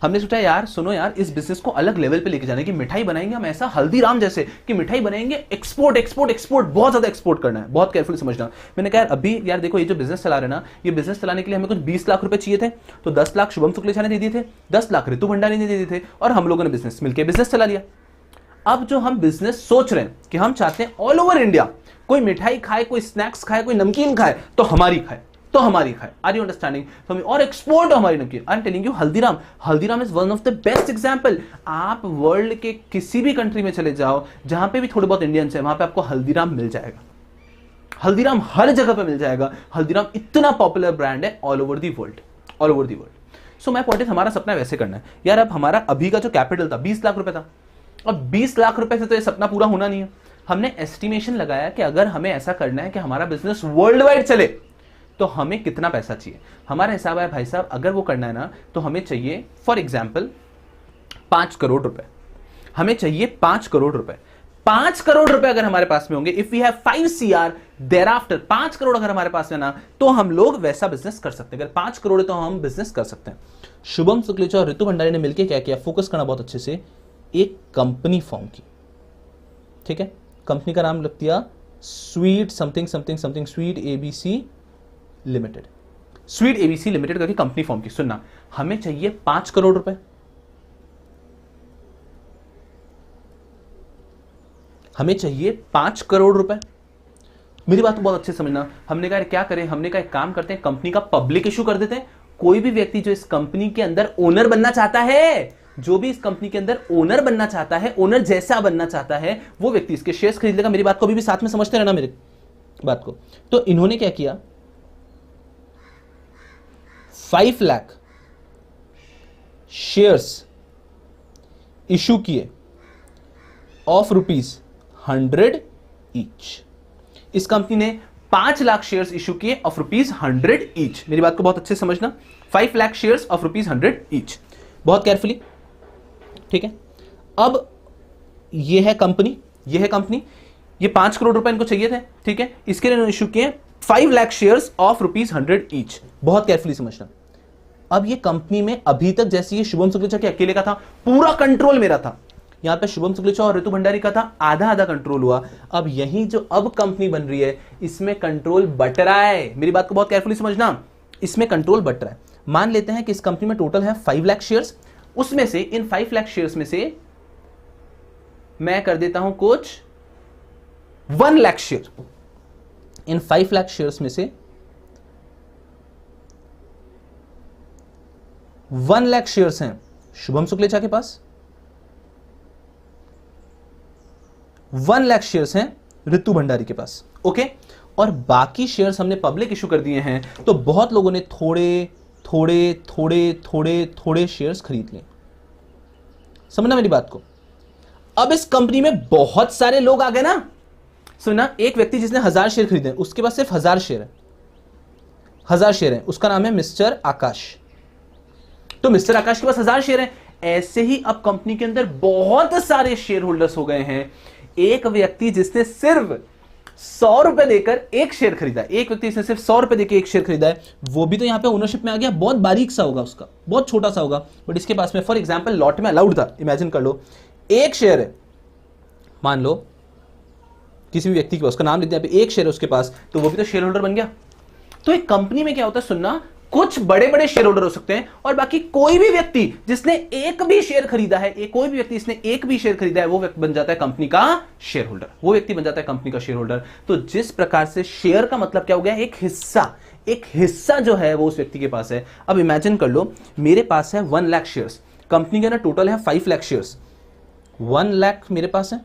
हमने सोचा यार सुनो यार, इस बिजनेस को अलग लेवल पे लेके जाने की, मिठाई बनाएंगे हम ऐसा हल्दीराम जैसे कि मिठाई बनाएंगे, एक्सपोर्ट एक्सपोर्ट एक्सपोर्ट, बहुत ज्यादा एक्सपोर्ट करना है। बहुत केयरफुली समझना। मैंने कहा यार अभी यार देखो, ये जो बिजनेस चला रहे ना, ये बिजनेस चलाने के लिए हमें कुछ 20 लाख रुपए चाहिए थे, तो 10 लाख शुभम शुक्लेचा ने दे दिए थे, 10 लाख ऋतु भंडारी ने दे दिए थे, और हम लोगों ने बिजनेस मिलकर बिजनेस चला लिया। अब जो हम बिजनेस सोच रहे हैं कि हम चाहते हैं ऑल ओवर इंडिया कोई मिठाई खाए, कोई स्नैक्स खाए, कोई नमकीन खाए तो हमारी खाए, तो हमारी खाए। Are you understanding? तो हमें और एक्सपोर्ट हमारी नमकीन। I am telling you, Haldiram, Haldiram is one of the best example. आप वर्ल्ड के किसी भी कंट्री में चले जाओ, जहां पे भी थोड़े बहुत इंडियंस है, वहां पे आपको हल्दीराम मिल जाएगा। हल्दीराम हर जगह पे मिल जाएगा। हल्दीराम इतना पॉपुलर ब्रांड है all over the world, all over the world. So my point is, हमारा सपना वैसे करना है यार। अब हमारा अभी का जो कैपिटल था 20 लाख रुपए था, अब 20 लाख रुपए से तो ये सपना पूरा होना नहीं है। हमने एस्टिमेशन लगाया कि अगर हमें ऐसा करना है कि हमारा बिजनेस वर्ल्ड वाइड चले, तो हमें कितना पैसा चाहिए। हमारा हिसाब है भाई साहब, अगर वो करना है ना, तो हमें चाहिए फॉर एग्जाम्पल 5 करोड़ रुपए। हमें चाहिए 5 करोड़ रुपए। 5 करोड़ रुपए अगर हमारे पास में होंगे, if we have 5 CR there after, 5 crore अगर हमारे पास में ना, तो हम लोग वैसा बिजनेस कर सकते हैं। अगर 5 करोड़ है तो हम बिजनेस कर सकते हैं। शुभम शुक्लेचा और ऋतु भंडारी ने मिलकर क्या किया? फोकस करना बहुत अच्छे से, एक कंपनी फॉर्म की। ठीक है, कंपनी का नाम रख दिया sweet something something something, sweet ABC limited, sweet ABC limited करके कंपनी फॉर्म की। सुनना, हमें चाहिए 5 करोड़ रुपए, हमें चाहिए 5 करोड़ रुपए। मेरी बात को बहुत अच्छे से समझना। हमने कहा क्या करें? हमने कहा एक काम करते हैं, कंपनी का पब्लिक इशू कर देते हैं। कोई भी व्यक्ति जो इस कंपनी के अंदर ओनर बनना चाहता है, जो भी इस कंपनी के अंदर ओनर बनना चाहता है, ओनर जैसा बनना चाहता है, वो व्यक्ति इसके शेयर्स खरीद लेगा। मेरी बात को अभी भी साथ में समझते रहना, मेरी बात को। तो इन्होंने क्या किया? 5 लाख शेयर्स इशू किए ऑफ ₹100 ईच। इस कंपनी ने 5 लाख शेयर्स इशू किए ऑफ ₹100 ईच। मेरी बात को बहुत अच्छे से समझना, 5 लाख शेयर्स ऑफ ₹100 ईच, बहुत केयरफुली, ठीक है। अब ये है कंपनी, ये है कंपनी, ये 5 करोड़ रुपए इनको चाहिए थे, ठीक है। इसके लिए इन्होंने इशू किए 5 लाख शेयर्स ऑफ ₹100 ईच, बहुत केयरफुली समझना। अब ये कंपनी में अभी तक जैसे ये शुभम सुक्लेचा के अकेले का था, पूरा कंट्रोल मेरा था, यहां पे शुभम सुक्लेचा और ऋतु भंडारी का था, आधा आधा कंट्रोल हुआ। अब यही जो अब कंपनी बन रही है, इसमें कंट्रोल बट रहा है। मेरी बात को बहुत केयरफुली समझना, इसमें कंट्रोल बट रहा है। मान लेते हैं कि इस कंपनी में टोटल है 5 लाख शेयर्स, उसमें से इन 5 लाख शेयर्स में से मैं कर देता हूं कुछ 1 लाख शेयर। इन 5 लाख शेयर्स में से 1 लाख शेयर्स हैं शुभम सुक्लेचा के पास, 1 लाख शेयर्स हैं ऋतु भंडारी के पास, ओके। और बाकी शेयर्स हमने पब्लिक इशू कर दिए हैं, तो बहुत लोगों ने थोड़े थोड़े थोड़े थोड़े थोड़े शेयर्स खरीद लिए। समझना मेरी बात को। अब इस कंपनी में बहुत सारे लोग आ गए ना, सुना, एक व्यक्ति जिसने 1000 शेयर खरीदे, उसके पास सिर्फ 1000 शेयर है, 1000 शेयर है, उसका नाम है मिस्टर आकाश। तो मिस्टर आकाश के पास 1000 शेयर है। ऐसे ही अब कंपनी के अंदर बहुत सारे शेयर होल्डर्स हो गए हैं। एक व्यक्ति जिसने सिर्फ 100 रुपए देकर एक शेयर खरीदा है, एक व्यक्ति जिसने सिर्फ 100 रुपए देकर एक शेयर खरीदा है, वो भी तो यहां पे ओनरशिप में आ गया। बहुत बारीक सा होगा उसका, बहुत छोटा सा होगा, बट इसके पास में फॉर एग्जाम्पल लॉट में अलाउड था। इमेजिन कर लो, एक शेयर है, मान लो किसी भी व्यक्ति के पास, उसका नाम लिख दिया, एक शेयर है उसके पास, तो वो भी तो शेयर होल्डर बन गया। तो एक कंपनी में क्या होता है, सुनना, कुछ बड़े बड़े शेयर होल्डर हो सकते हैं और बाकी कोई भी व्यक्ति जिसने एक भी शेयर खरीदा है, कोई भी व्यक्ति जिसने एक भी शेयर खरीदा है, वो व्यक्ति बन जाता है कंपनी का शेयर होल्डर, वो व्यक्ति बन जाता है कंपनी का शेयर होल्डर। तो जिस प्रकार से शेयर का मतलब क्या हो गया, एक हिस्सा जो है वो उस व्यक्ति के पास है। अब इमेजिन कर लो, मेरे पास है 1 लाख शेयर्स, कंपनी के ना टोटल है 5 लाख शेयर्स, 1 लाख मेरे पास है,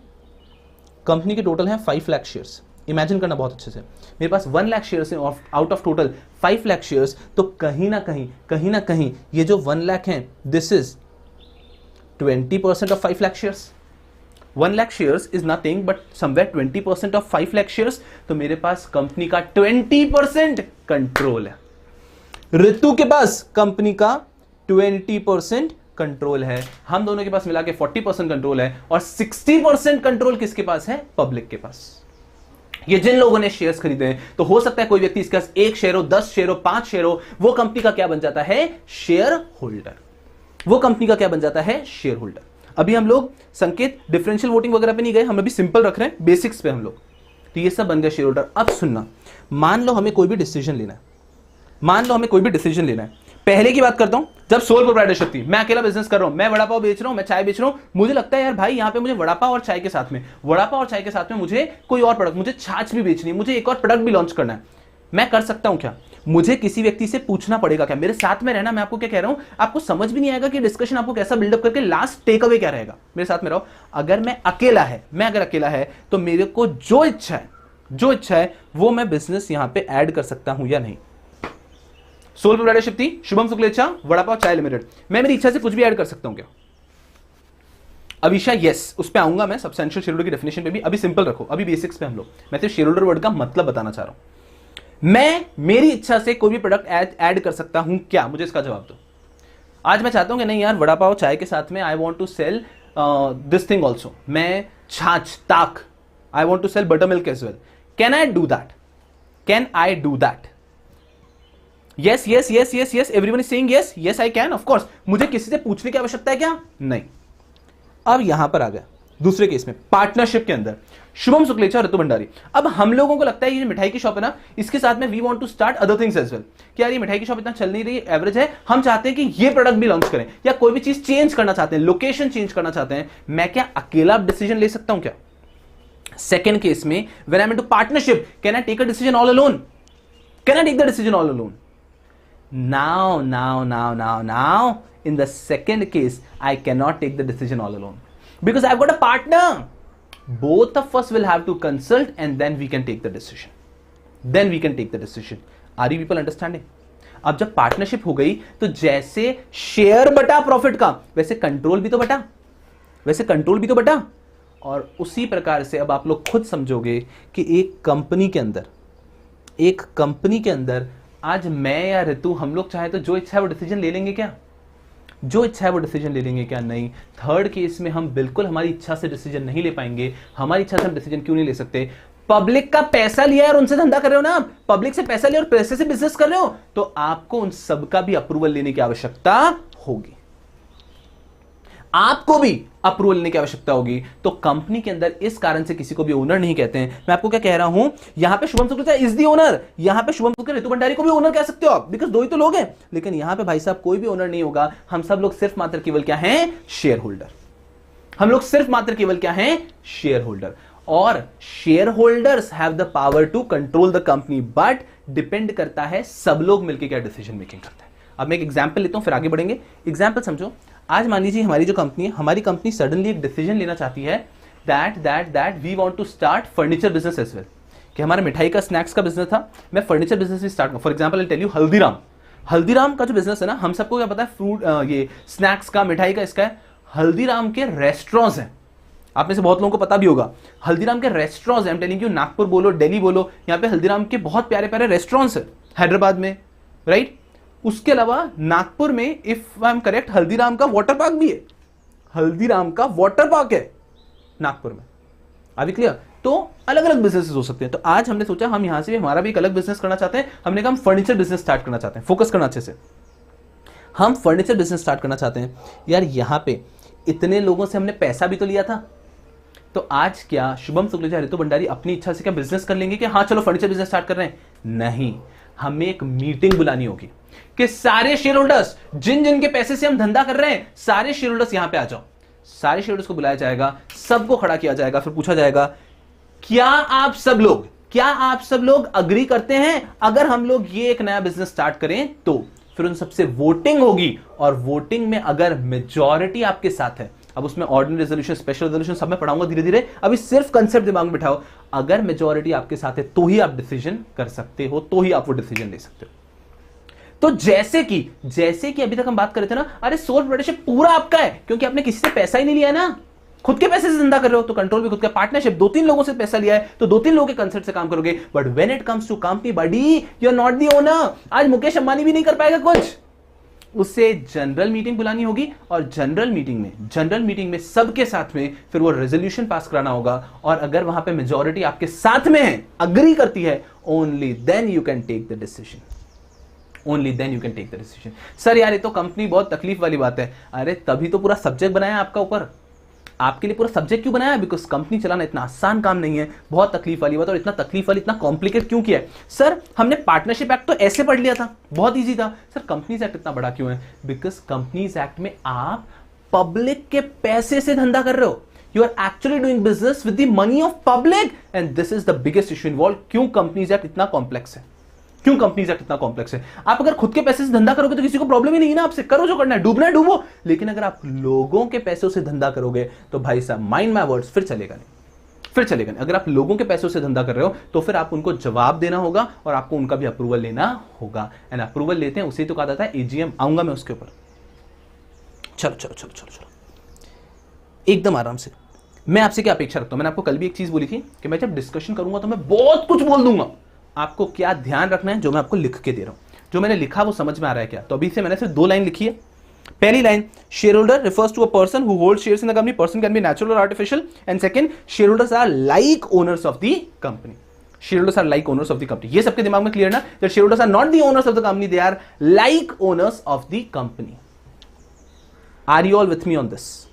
कंपनी के टोटल है 5 लाख शेयर्स। इमेजिन करना बहुत अच्छे से, मेरे पास 1 लाख शेयर्स हैं out of total 5 lakh shares. तो कहीं ना कहीं ये जो 1 लाख हैं, this is 20% of 5 lakh shares. 1 lakh shares is nothing but somewhere 20% of 5 lakh shares. तो मेरे पास कंपनी का 20% कंट्रोल है, ऋतु के पास कंपनी का 20% कंट्रोल है, हम दोनों के पास मिला के 40% कंट्रोल है, और 60% कंट्रोल किसके पास है, पब्लिक के पास। ये जिन लोगों ने शेयर्स खरीदे हैं, तो हो सकता है कोई व्यक्ति इसके पास 1 शेयर हो, 10 शेयर हो, 5 शेयर हो, वो कंपनी का क्या बन जाता है, शेयर होल्डर। वो कंपनी का क्या बन जाता है, शेयर होल्डर। अभी हम लोग संकेत डिफरेंशियल वोटिंग वगैरह पे नहीं गए, हम अभी सिंपल रख रहे हैं, बेसिक्स पे हम लोग। तो ये सब बन गया शेयर होल्डर। अब सुनना, मान लो हमें कोई भी डिसीजन लेना है, पहले की बात करता हूं, जब सोल प्रोप्राइटरशिप थी, मैं अकेला बिजनेस कर रहा हूं, मैं वड़ा पाव बेच रहा हूं, मैं चाय बेच रहा हूं, मुझे लगता है यार भाई यहां पे मुझे वड़ा पाव और चाय के साथ में मुझे कोई और प्रोडक्ट, मुझे छाछ भी बेचनी है, मुझे एक और प्रोडक्ट भी लॉन्च करना है। मैं कर सकता हूं क्या, मुझे किसी व्यक्ति से पूछना पड़ेगा क्या, मेरे साथ में रहना। मैं आपको क्या कह रहा हूं, आपको समझ भी नहीं आएगा कि डिस्कशन आपको कैसा बिल्डअप करके लास्ट टेक अवे क्या रहेगा। मेरे साथ में रहो। अगर मैं अकेला है तो मेरे को जो इच्छा है वो मैं बिजनेस यहां पे ऐड कर सकता हूं या नहीं। सोल प्रोप्राइटरशिप थी, शुभम सुक्लेचा वड़ा पाव चाय लिमिटेड, मैं मेरी इच्छा से कुछ भी ऐड कर सकता हूं क्या, अभिषा यस, उस पे आऊंगा मैं सब्सटेंशियल शेयर होल्डर की डेफिनेशन पे भी। अभी सिंपल रखो, अभी बेसिक्स पे हम लोग, मैं तो शेयर होल्डर वर्ड का मतलब बताना चाह रहा हूं। मैं मेरी इच्छा से कोई भी प्रोडक्ट ऐड कर सकता हूं क्या, मुझे इसका जवाब दो। आज मैं चाहता हूं कि नहीं यार, वड़ा पाव चाय के साथ में I want to sell this thing also, मैं छाछ ताक, I want to sell butter milk as well, can I do that? Yes, everyone is saying yes, I can, of course. मुझे किसी से पूछने की आवश्यकता है क्या, नहीं। अब यहां पर आ गया दूसरे केस में, पार्टनरशिप के अंदर शुभम सुक्लेचा ऋतु भंडारी। अब हम लोगों को लगता है ये मिठाई की शॉप है ना, इसके साथ में we want to start other things as well, कि यार ये मिठाई की शॉप इतना चल नहीं रही, एवरेज है, हम चाहते हैं कि ये प्रोडक्ट भी लॉन्च करें, या कोई भी चीज चेंज करना चाहते हैं, लोकेशन चेंज करना चाहते हैं। मैं क्या अकेला डिसीजन ले सकता हूं क्या? सेकेंड केस में, when I am into partnership, can I take a decision all alone? Now, in the second case, I cannot take the decision all alone because I've got a partner. Both of us will have to consult and then we can take the decision. Are you people understanding? अब जब partnership हो गई तो जैसे share बटा profit का, वैसे control भी तो बटा, और उसी प्रकार से अब आप लोग खुद समझोगे कि एक कंपनी के अंदर एक कंपनी के अंदर आज मैं या ऋतु हम लोग चाहे तो जो इच्छा है वो डिसीजन ले लेंगे क्या? जो इच्छा है वो डिसीजन ले लेंगे क्या? नहीं। थर्ड केस में हम बिल्कुल हमारी इच्छा से डिसीजन नहीं ले पाएंगे। हमारी इच्छा से हम डिसीजन क्यों नहीं ले सकते? पब्लिक का पैसा लिया है और उनसे धंधा कर रहे हो ना, पब्लिक से पैसा लिया और पैसे से बिजनेस कर रहे हो, तो आपको उन सबका भी अप्रूवल लेने की आवश्यकता होगी। आपको भी अप्रूवल लेने की आवश्यकता होगी। तो कंपनी के अंदर इस कारण से किसी को भी ओनर नहीं कहते हैं। मैं आपको क्या कह रहा हूं, यहां पे Shubham Shukla is the owner, यहां पे शुभम शुक्ला ऋतु भंडारी को भी ओनर कह सकते हो आप, बिकॉज दो ही तो लोग हैं। लेकिन यहां पे भाई साहब कोई भी ओनर नहीं होगा। हम सब लोग सिर्फ मात्र केवल क्या हैं? Share holder. हम लोग सिर्फ मात्र केवल क्या हैं? Share holder. और share holders have the power to control the company, but depend करता है सब लोग मिलकर क्या डिसीजन मेकिंग करते हैं। अब मैं एक एग्जांपल लेता हूं, फिर आगे बढ़ेंगे। एग्जांपल समझो, आज मान लीजिए हमारी जो कंपनी है, हमारी कंपनी सडनली एक डिसीजन लेना चाहती है that we want to start furniture business as well, कि हमारा मिठाई का स्नैक्स का बिजनेस था, मैं फर्नीचर बिजनेस भी स्टार्ट करूं। For example I tell you, Haldiram का जो बिजनेस है ना, हम सबको क्या पता है, फ्रूट ये स्नैक्स का, मिठाई का, इसका है। हल्दीराम के रेस्टोरेंट्स हैं, आप में से बहुत लोगों को पता भी होगा। हल्दीराम के रेस्टोरेंट्स हैं, आई एम टेलिंग यू, नागपुर बोलो, दिल्ली बोलो, यहाँ पे हल्दीराम के बहुत प्यारे प्यारे रेस्टोरेंट्स हैं, हैदराबाद में, राइट। उसके अलावा नागपुर में, if I am correct, Haldiram का वाटर पार्क भी है। हल्दीराम का वाटर पार्क है नागपुर में। अभी क्लियर? तो अलग अलग बिजनेसेस हो सकते हैं। तो आज हमने सोचा हम यहां से हमारा भी एक अलग बिजनेस करना चाहते हैं। हमने कहा हम फर्नीचर बिजनेस स्टार्ट करना चाहते हैं। फोकस करना अच्छे से, हम फर्नीचर बिजनेस स्टार्ट करना चाहते हैं। यार यहां पे इतने लोगों से हमने पैसा भी तो लिया था, तो आज क्या शुभम शुक्ला, ऋतु भंडारी अपनी इच्छा से क्या बिजनेस कर लेंगे कि हाँ चलो फर्नीचर बिजनेस स्टार्ट कर रहे हैं? नहीं, हमें एक मीटिंग बुलानी होगी कि सारे शेयर होल्डर्स, जिन जिन के पैसे से हम धंधा कर रहे हैं, सारे शेयर होल्डर्स यहां पे आ जाओ। सारे शेयर होल्डर्स को बुलाया जाएगा, सबको खड़ा किया जाएगा, फिर पूछा जाएगा क्या आप सब लोग अग्री करते हैं अगर हम लोग ये एक नया बिजनेस स्टार्ट करें? तो फिर उन सबसे वोटिंग होगी, और वोटिंग में अगर मेजॉरिटी आपके साथ है, अब उसमें ऑर्डिनरी रेजोल्यूशन, स्पेशल रेजोल्यूशन सब मैं पढ़ाऊंगा धीरे धीरे, अभी सिर्फ कंसेप्ट दिमाग में बिठाओ। अगर मेजॉरिटी आपके साथ है तो ही आप डिसीजन कर सकते हो, तो ही आप वो डिसीजन ले सकते हो। तो जैसे कि अभी तक हम बात कर रहे थे ना, अरे सोल प्रोप्राइटरशिप पूरा आपका है, क्योंकि आपने किसी से पैसा ही नहीं लिया है ना, खुद के पैसे से धंधा कर रहे हो, तो कंट्रोल भी खुद का। पार्टनरशिप, 2-3 लोगों से पैसा लिया है तो 2-3 लोगों के कंसेप्ट से काम करोगे। But when it comes to company body, you are not the owner. आज मुकेश अंबानी भी नहीं कर पाएगा कुछ, उससे जनरल मीटिंग बुलानी होगी, और जनरल मीटिंग में सबके साथ में फिर वो रेजोल्यूशन पास कराना होगा। और अगर वहां पे मेजॉरिटी आपके साथ में है, अग्री करती है, only then you can take the decision. Sir यार ये तो कंपनी बहुत तकलीफ वाली बात है। अरे तभी तो पूरा सब्जेक्ट बनाया आपका ऊपर, आपके लिए पूरा सब्जेक्ट क्यों बनाया? बिकॉज कंपनी चलाना इतना आसान काम नहीं है, बहुत तकलीफ वाली बात। और इतना तकलीफ वाली, इतना कॉम्प्लिकेट क्यों किया है? सर हमने पार्टनरशिप एक्ट तो ऐसे पढ़ लिया था, बहुत इजी था। सर कंपनीज एक्ट इतना बड़ा क्यों है? बिकॉज कंपनीज एक्ट में आप पब्लिक के पैसे से धंधा कर रहे हो, you are actually doing business with the money of public, and this is the biggest issue involve. क्यों कंपनीज एक्ट इतना कॉम्प्लेक्स है? आप अगर खुद के पैसे से धंधा करोगे तो किसी को प्रॉब्लम ही नहीं है ना, आपसे करो जो करना है, डूबना है डूबो। लेकिन अगर आप लोगों के पैसों से धंधा करोगे तो भाई साहब, माइंड माय वर्ड्स, फिर चलेगा नहीं। अगर आप लोगों के पैसों से धंधा कर रहे हो तो फिर आप उनको जवाब देना होगा, और आपको उनका भी अप्रूवल लेना होगा। एंड अप्रूवल लेते हैं, उसे तो कहा जाता है एजीएम। आऊंगा मैं उसके ऊपर। चलो एकदम आराम से। मैं आपसे क्या अपेक्षा रखता हूं? मैंने आपको कल भी एक चीज बोली थी कि मैं जब डिस्कशन करूंगा तो मैं बहुत कुछ बोल दूंगा। आपको क्या ध्यान रखना है, जो मैं आपको लिख के दे रहा हूं, जो मैंने लिखा वो समझ में आ रहा है क्या? तो अभी से मैंने सिर्फ 2 लाइन लिखी है। पहली line, share holder refers to a person who holds shares in the company. Person can be natural और artificial. And second, share holders are like owners of the company. Share holders are like owners of the company. ये सबके दिमाग में clear ना? That share holders are not the owners of the company, they are like owners of the company. Are you all with me on this?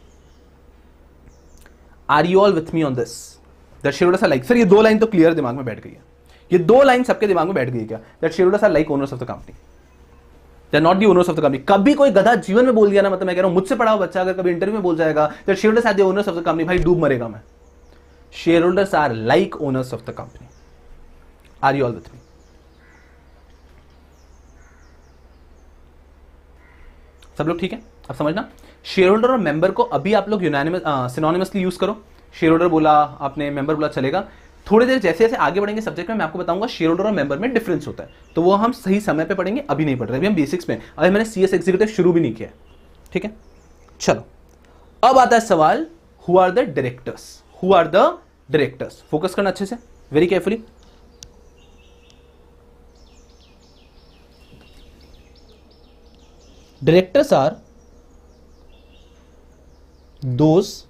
That share holders are like. Sir ये 2 line तो clear दिमाग में बैठ गई है। ये 2 line सबके दिमाग में बैठ गई क्या? That share holders are like owners of the company, they are not the owners of the company. कभी कोई गधा जीवन में बोल दिया ना, मतलब मैं कह रहा हूं मुझसे पढ़ा हुआ बच्चा अगर कभी इंटरव्यू में बोल जाएगा that share holders are the owners of the company, भाई डूब मरेगा मैं। Share holders are like owners of the company. Are you all with me? सब लोग ठीक है? अब समझना, शेयर होल्डर और मेंबर को अभी आप लोग सिनोनिमसली यूज करो। शेयर होल्डर बोला आपने, मेंबर बोला, चलेगा। थोड़ी देर जैसे जैसे आगे बढ़ेंगे सब्जेक्ट में, मैं आपको बताऊंगा शेयर होल्डर और मेंबर में डिफरेंस होता है, तो वो हम सही समय पे पढ़ेंगे, अभी नहीं पढ़ रहे, अभी हम बेसिक्स में। अभी मैंने सीएस एग्जीक्यूटिव शुरू भी नहीं किया, ठीक है? चलो अब आता है सवाल, who are the directors? Focus करना अच्छे से, very carefully. Directors are those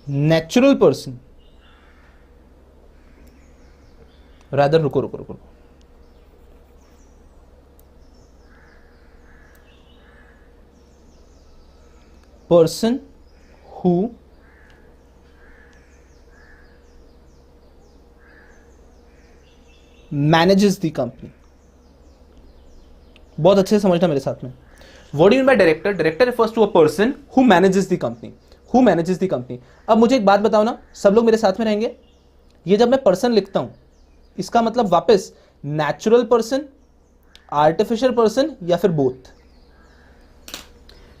natural person, rather रुको person who manages the company. बहुत अच्छे से समझना मेरे साथ में. What do you mean by director? Director refers to a person who manages the company. Who manages the company. अब मुझे एक बात बताओ ना, सब लोग मेरे साथ में रहेंगे. ये जब मैं पर्सन लिखता हूं, इसका मतलब वापस नेचुरल पर्सन, आर्टिफिशियल पर्सन या फिर both.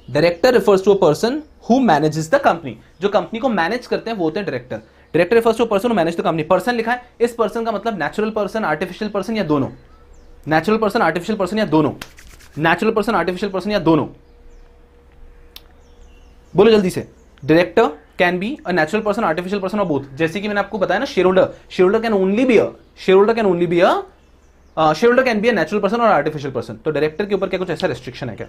Director refers to a person who manages the company. जो कंपनी को मैनेज करते हैं वो होते हैं director. Director refers to a person who manage the company. Person लिखा है, इस पर्सन का मतलब नेचुरल पर्सन, आर्टिफिशियल पर्सन या दोनों. नेचुरल पर्सन, आर्टिफिशियल पर्सन या दोनों. नेचुरल पर्सन, आर्टिफिशियल पर्सन या दोनों. बोलो जल्दी से. Director can be a natural person, artificial person और बोथ. जैसे कि मैंने आपको बताया ना, share holder. Share holder can only be a natural person और आर्टिफिशियल पर्सन. तो डायरेक्टर के ऊपर क्या कुछ ऐसा रेस्ट्रिक्शन है क्या?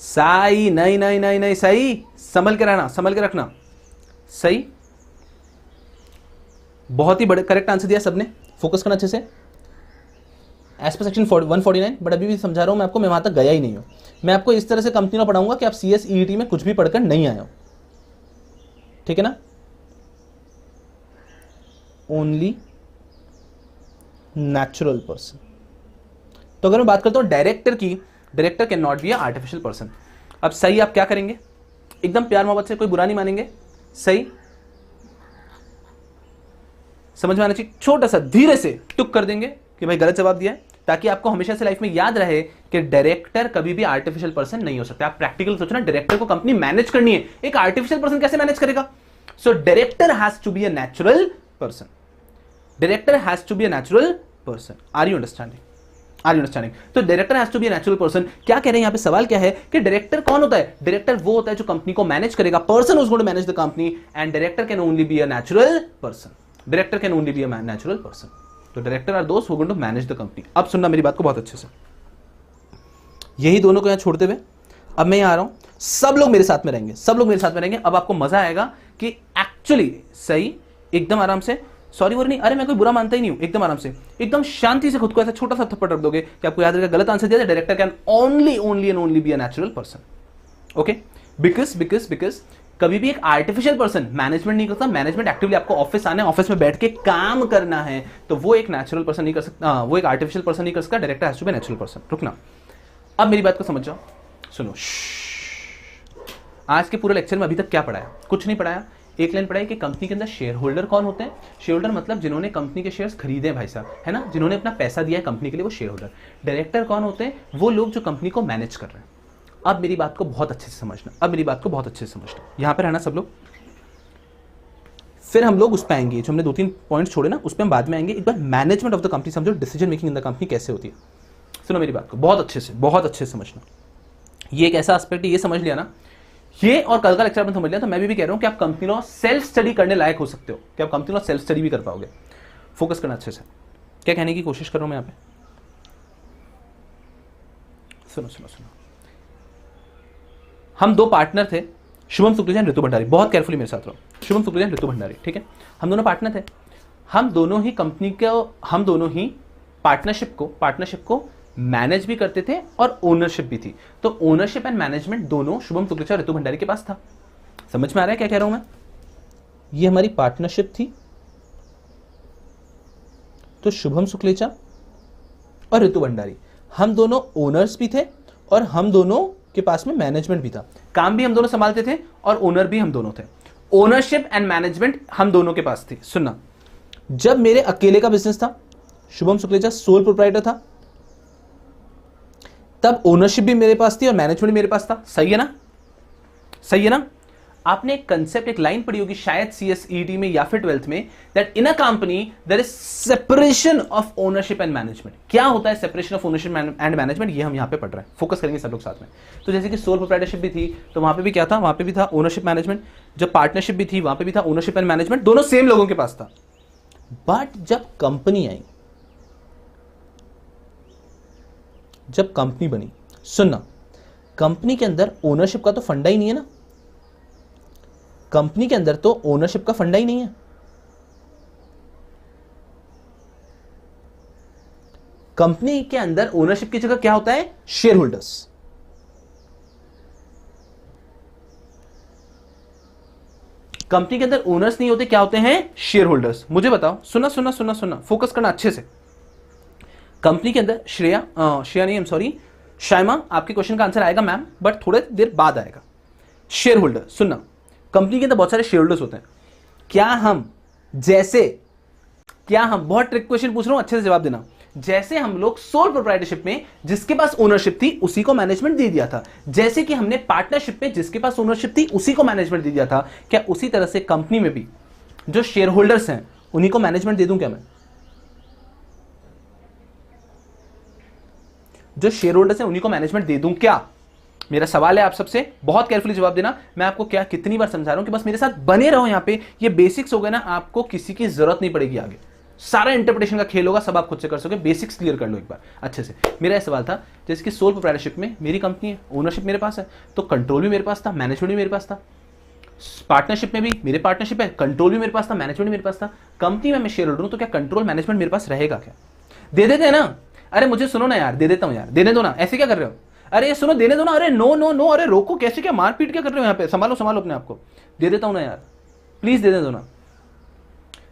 सही नहीं नहीं नहीं नहीं सही. संभल के रहना, संभल के रखना. सही, बहुत ही बड़े करेक्ट आंसर दिया सबने. फोकस करना अच्छे से. As per section 149. बट अभी भी समझा रहा हूं मैं आपको, मैं वहां तक गया ही नहीं हूं. मैं आपको इस तरह से कंपनी में पढ़ाऊंगा कि आप CSET में कुछ भी पढ़कर नहीं आए हो. ठीक है ना? Only natural person. तो अगर मैं बात करता हूं डायरेक्टर की, director can not be a artificial person. अब सही आप क्या करेंगे? एकदम प्यार मोहब्बत से, कोई बुरा नहीं मानेंगे. सही समझ में आना चाहिए. छोटा सा धीरे से टुक कर देंगे कि भाई गलत जवाब दिया है, ताकि आपको हमेशा से लाइफ में याद रहे कि डायरेक्टर कभी भी आर्टिफिशियल पर्सन नहीं हो सकता. आप प्रैक्टिकल सोचना, डायरेक्टर को कंपनी मैनेज करनी है, एक आर्टिफिशियल पर्सन कैसे मैनेज करेगा? So director has to be a natural person. Director has to be a natural person. Are you understanding? Are you understanding? तो director has to be a natural person. क्या कह रहे हैं यहां पे? सवाल क्या है कि डायरेक्टर कौन होता है? डायरेक्टर वो होता है जो कंपनी को मैनेज करेगा. Person who is going to manage the company, and director can only be a natural person. Director can only be a natural person. तो director are those who going to manage the company. अब सुनना मेरी बात को बहुत अच्छे से. यही दोनों को यहां छोड़ते हुए अब मैं यहां आ रहा हूं. सब लोग मेरे साथ में रहेंगे, सब लोग मेरे साथ में रहेंगे. अब आपको मजा आएगा कि एक्चुअली सही एकदम आराम से. सॉरी वो नहीं, अरे मैं कोई बुरा मानता ही नहीं हूं. एकदम आराम से, एकदम शांति से खुद को ऐसा छोटा सा थप्पड़ रख दोगे कि आपको याद रहेगा गलत आंसर दिया था. Director can only be a natural person. Okay, because कभी भी एक आर्टिफिशियल पर्सन मैनेजमेंट नहीं करता. मैनेजमेंट एक्टिवली आपको ऑफिस आना है, ऑफिस में बैठ के काम करना है, तो वो एक नेचुरल पर्सन नहीं कर सकता, वो एक आर्टिफिशियल पर्सन नहीं कर सकता. Director has to be natural person. रुकना, अब मेरी बात को समझ जाओ. सुनो, आज के पूरे लेक्चर में अभी तक क्या पढ़ाया? कुछ नहीं पढ़ाया. एक लाइन पढ़ाई कि कंपनी के अंदर शेयर होल्डर कौन होते हैं. शेयर होल्डर मतलब जिन्होंने कंपनी के शेयर्स खरीदे हैं भाई साहब, है ना, जिन्होंने अपना पैसा दिया है कंपनी के लिए, वो शेयर होल्डर. डायरेक्टर कौन होते हैं? वो लोग जो कंपनी को मैनेज कर रहे हैं. अब मेरी बात को बहुत अच्छे से समझना, अब मेरी बात को बहुत अच्छे से समझना. यहां पर रहना सब लोग. फिर हम लोग उस पर आएंगे, जो हमने 2-3 पॉइंट छोड़े ना, उस पर हम बाद में आएंगे. एक बार मैनेजमेंट ऑफ द कंपनी समझो, decision making in the company कैसे होती है. सुनो मेरी बात को बहुत अच्छे से, बहुत अच्छे से समझना. ये एक ऐसा एस्पेक्ट है, ये समझ लिया ना, ये और कल का लेक्चर आपने समझ लिया, तो मैं भी कह रहा हूं कि आप कंपनी लॉ सेल्फ स्टडी करने लायक हो सकते हो, कि आप कंपनी लॉ सेल्फ स्टडी भी कर पाओगे. फोकस करना अच्छे से. क्या कहने की कोशिश कर रहा हूं मैं यहां पे? सुनो सुनो सुनो. हम 2 पार्टनर थे, शुभम शुक्लेजा एंड ऋतु भंडारी. बहुत केयरफुली मेरे साथ रहो. शुभम शुक्लेजा एंड ऋतु भंडारी, ठीक है. हम दोनों पार्टनर थे. हम दोनों ही कंपनी को, हम दोनों ही पार्टनरशिप को मैनेज भी करते थे और ओनरशिप भी थी. तो ओनरशिप एंड मैनेजमेंट दोनों शुभम शुक्लेजा और ऋतु भंडारी के पास था. समझ में आ रहा है क्या कह रहा हूं मैं? ये हमारी पार्टनरशिप थी, तो शुभम शुक्लेजा और ऋतु भंडारी हम दोनों ओनर्स भी थे, और हम दोनों के पास में मैनेजमेंट भी था. काम भी हम दोनों संभालते थे और ओनर भी हम दोनों थे. ओनरशिप एंड मैनेजमेंट हम दोनों के पास थी. सुनना, जब मेरे अकेले का बिजनेस था, शुभम शुक्लेजा सोल प्रोप्राइटर था, तब ओनरशिप भी मेरे पास थी और मैनेजमेंट भी मेरे पास था. सही है ना? सही है ना? आपने एक कंसेप्ट, एक लाइन पढ़ी होगी शायद CSET में या फिर 12th में, that in a company there is separation of ownership and management. क्या होता है separation of ownership and management? ये हम यहां पे पढ़ रहे हैं. फोकस करेंगे सब लोग साथ में. तो जैसे कि सोल प्रोप्राइटरशिप भी थी, तो वहां पे भी क्या था? वहां पे भी था ओनरशिप मैनेजमेंट. जब पार्टनरशिप भी थी, वहां पे भी था ओनरशिप एंड मैनेजमेंट. दोनों सेम लोगों के पास था. बट जब कंपनी आई, जब कंपनी बनी, सुनना, कंपनी के अंदर ओनरशिप का तो फंडा ही नहीं है ना, कंपनी के अंदर तो ओनरशिप का फंडा ही नहीं है। कंपनी के अंदर ओनरशिप की जगह क्या होता है? Share holders. कंपनी के अंदर ओनर्स नहीं होते, क्या होते हैं? Share holders. मुझे बताओ, सुना सुना सुना सुना, फोकस करना अच्छे से। कंपनी के अंदर श्रेया नहीं, आई एम सॉरी, शाइमा, आपके क्वेश्चन का आंसर आएगा मैम, बट थोड़े देर बाद आएगा। शेयर होल्डर, सुनना, कंपनी के अंदर बहुत सारे शेयर होल्डर्स होते हैं। बहुत ट्रिक क्वेश्चन पूछ रहा हूं, अच्छे से जवाब देना। जैसे हम लोग सोल प्रोप्राइटरशिप में जिसके पास ओनरशिप थी उसी को मैनेजमेंट दे दिया था, जैसे कि हमने पार्टनरशिप में जिसके पास ओनरशिप थी उसी को मैनेजमेंट दे दिया था, क्या उसी तरह से कंपनी में भी जो शेयर होल्डर्स हैं उन्हीं को मैनेजमेंट दे दूं क्या मैं? जो शेयर होल्डर्स हैं उन्हीं को मैनेजमेंट दे दूं क्या? मेरा सवाल है आप सबसे, बहुत केयरफुली जवाब देना। मैं आपको क्या कितनी बार समझा रहा हूं कि बस मेरे साथ बने रहो यहां पे। ये बेसिक्स हो गए ना, आपको किसी की जरूरत नहीं पड़ेगी आगे, सारा इंटरप्रिटेशन का खेल होगा, सब आप खुद से कर सकोगे। बेसिक्स क्लियर कर लो एक बार अच्छे से। मेरा सवाल था, जैसे कि सोल प्रोप्राइटरशिप में मेरी कंपनी है, ओनरशिप मेरे पास है, तो कंट्रोल भी मेरे पास था, मैनेजमेंट भी मेरे पास था। पार्टनरशिप में भी मेरे पार्टनरशिप है, कंट्रोल भी मेरे पास था, मैनेजमेंट भी मेरे पास था। कंपनी में मैं शेयर होल्डर हूं, तो क्या कंट्रोल मैनेजमेंट मेरे पास रहेगा क्या? दे देते हैं ना? अरे मुझे सुनो ना यार, दे देता हूं यार, देने दो ना, ऐसे क्या कर रहे हो? अरे सुनो, देने दो ना। अरे नो नो नो, अरे रोको, कैसे, क्या मारपीट क्या कर रहे हो यहाँ पे? संभालो संभालो अपने आपको। दे देता हूं ना यार, प्लीज दे दो ना।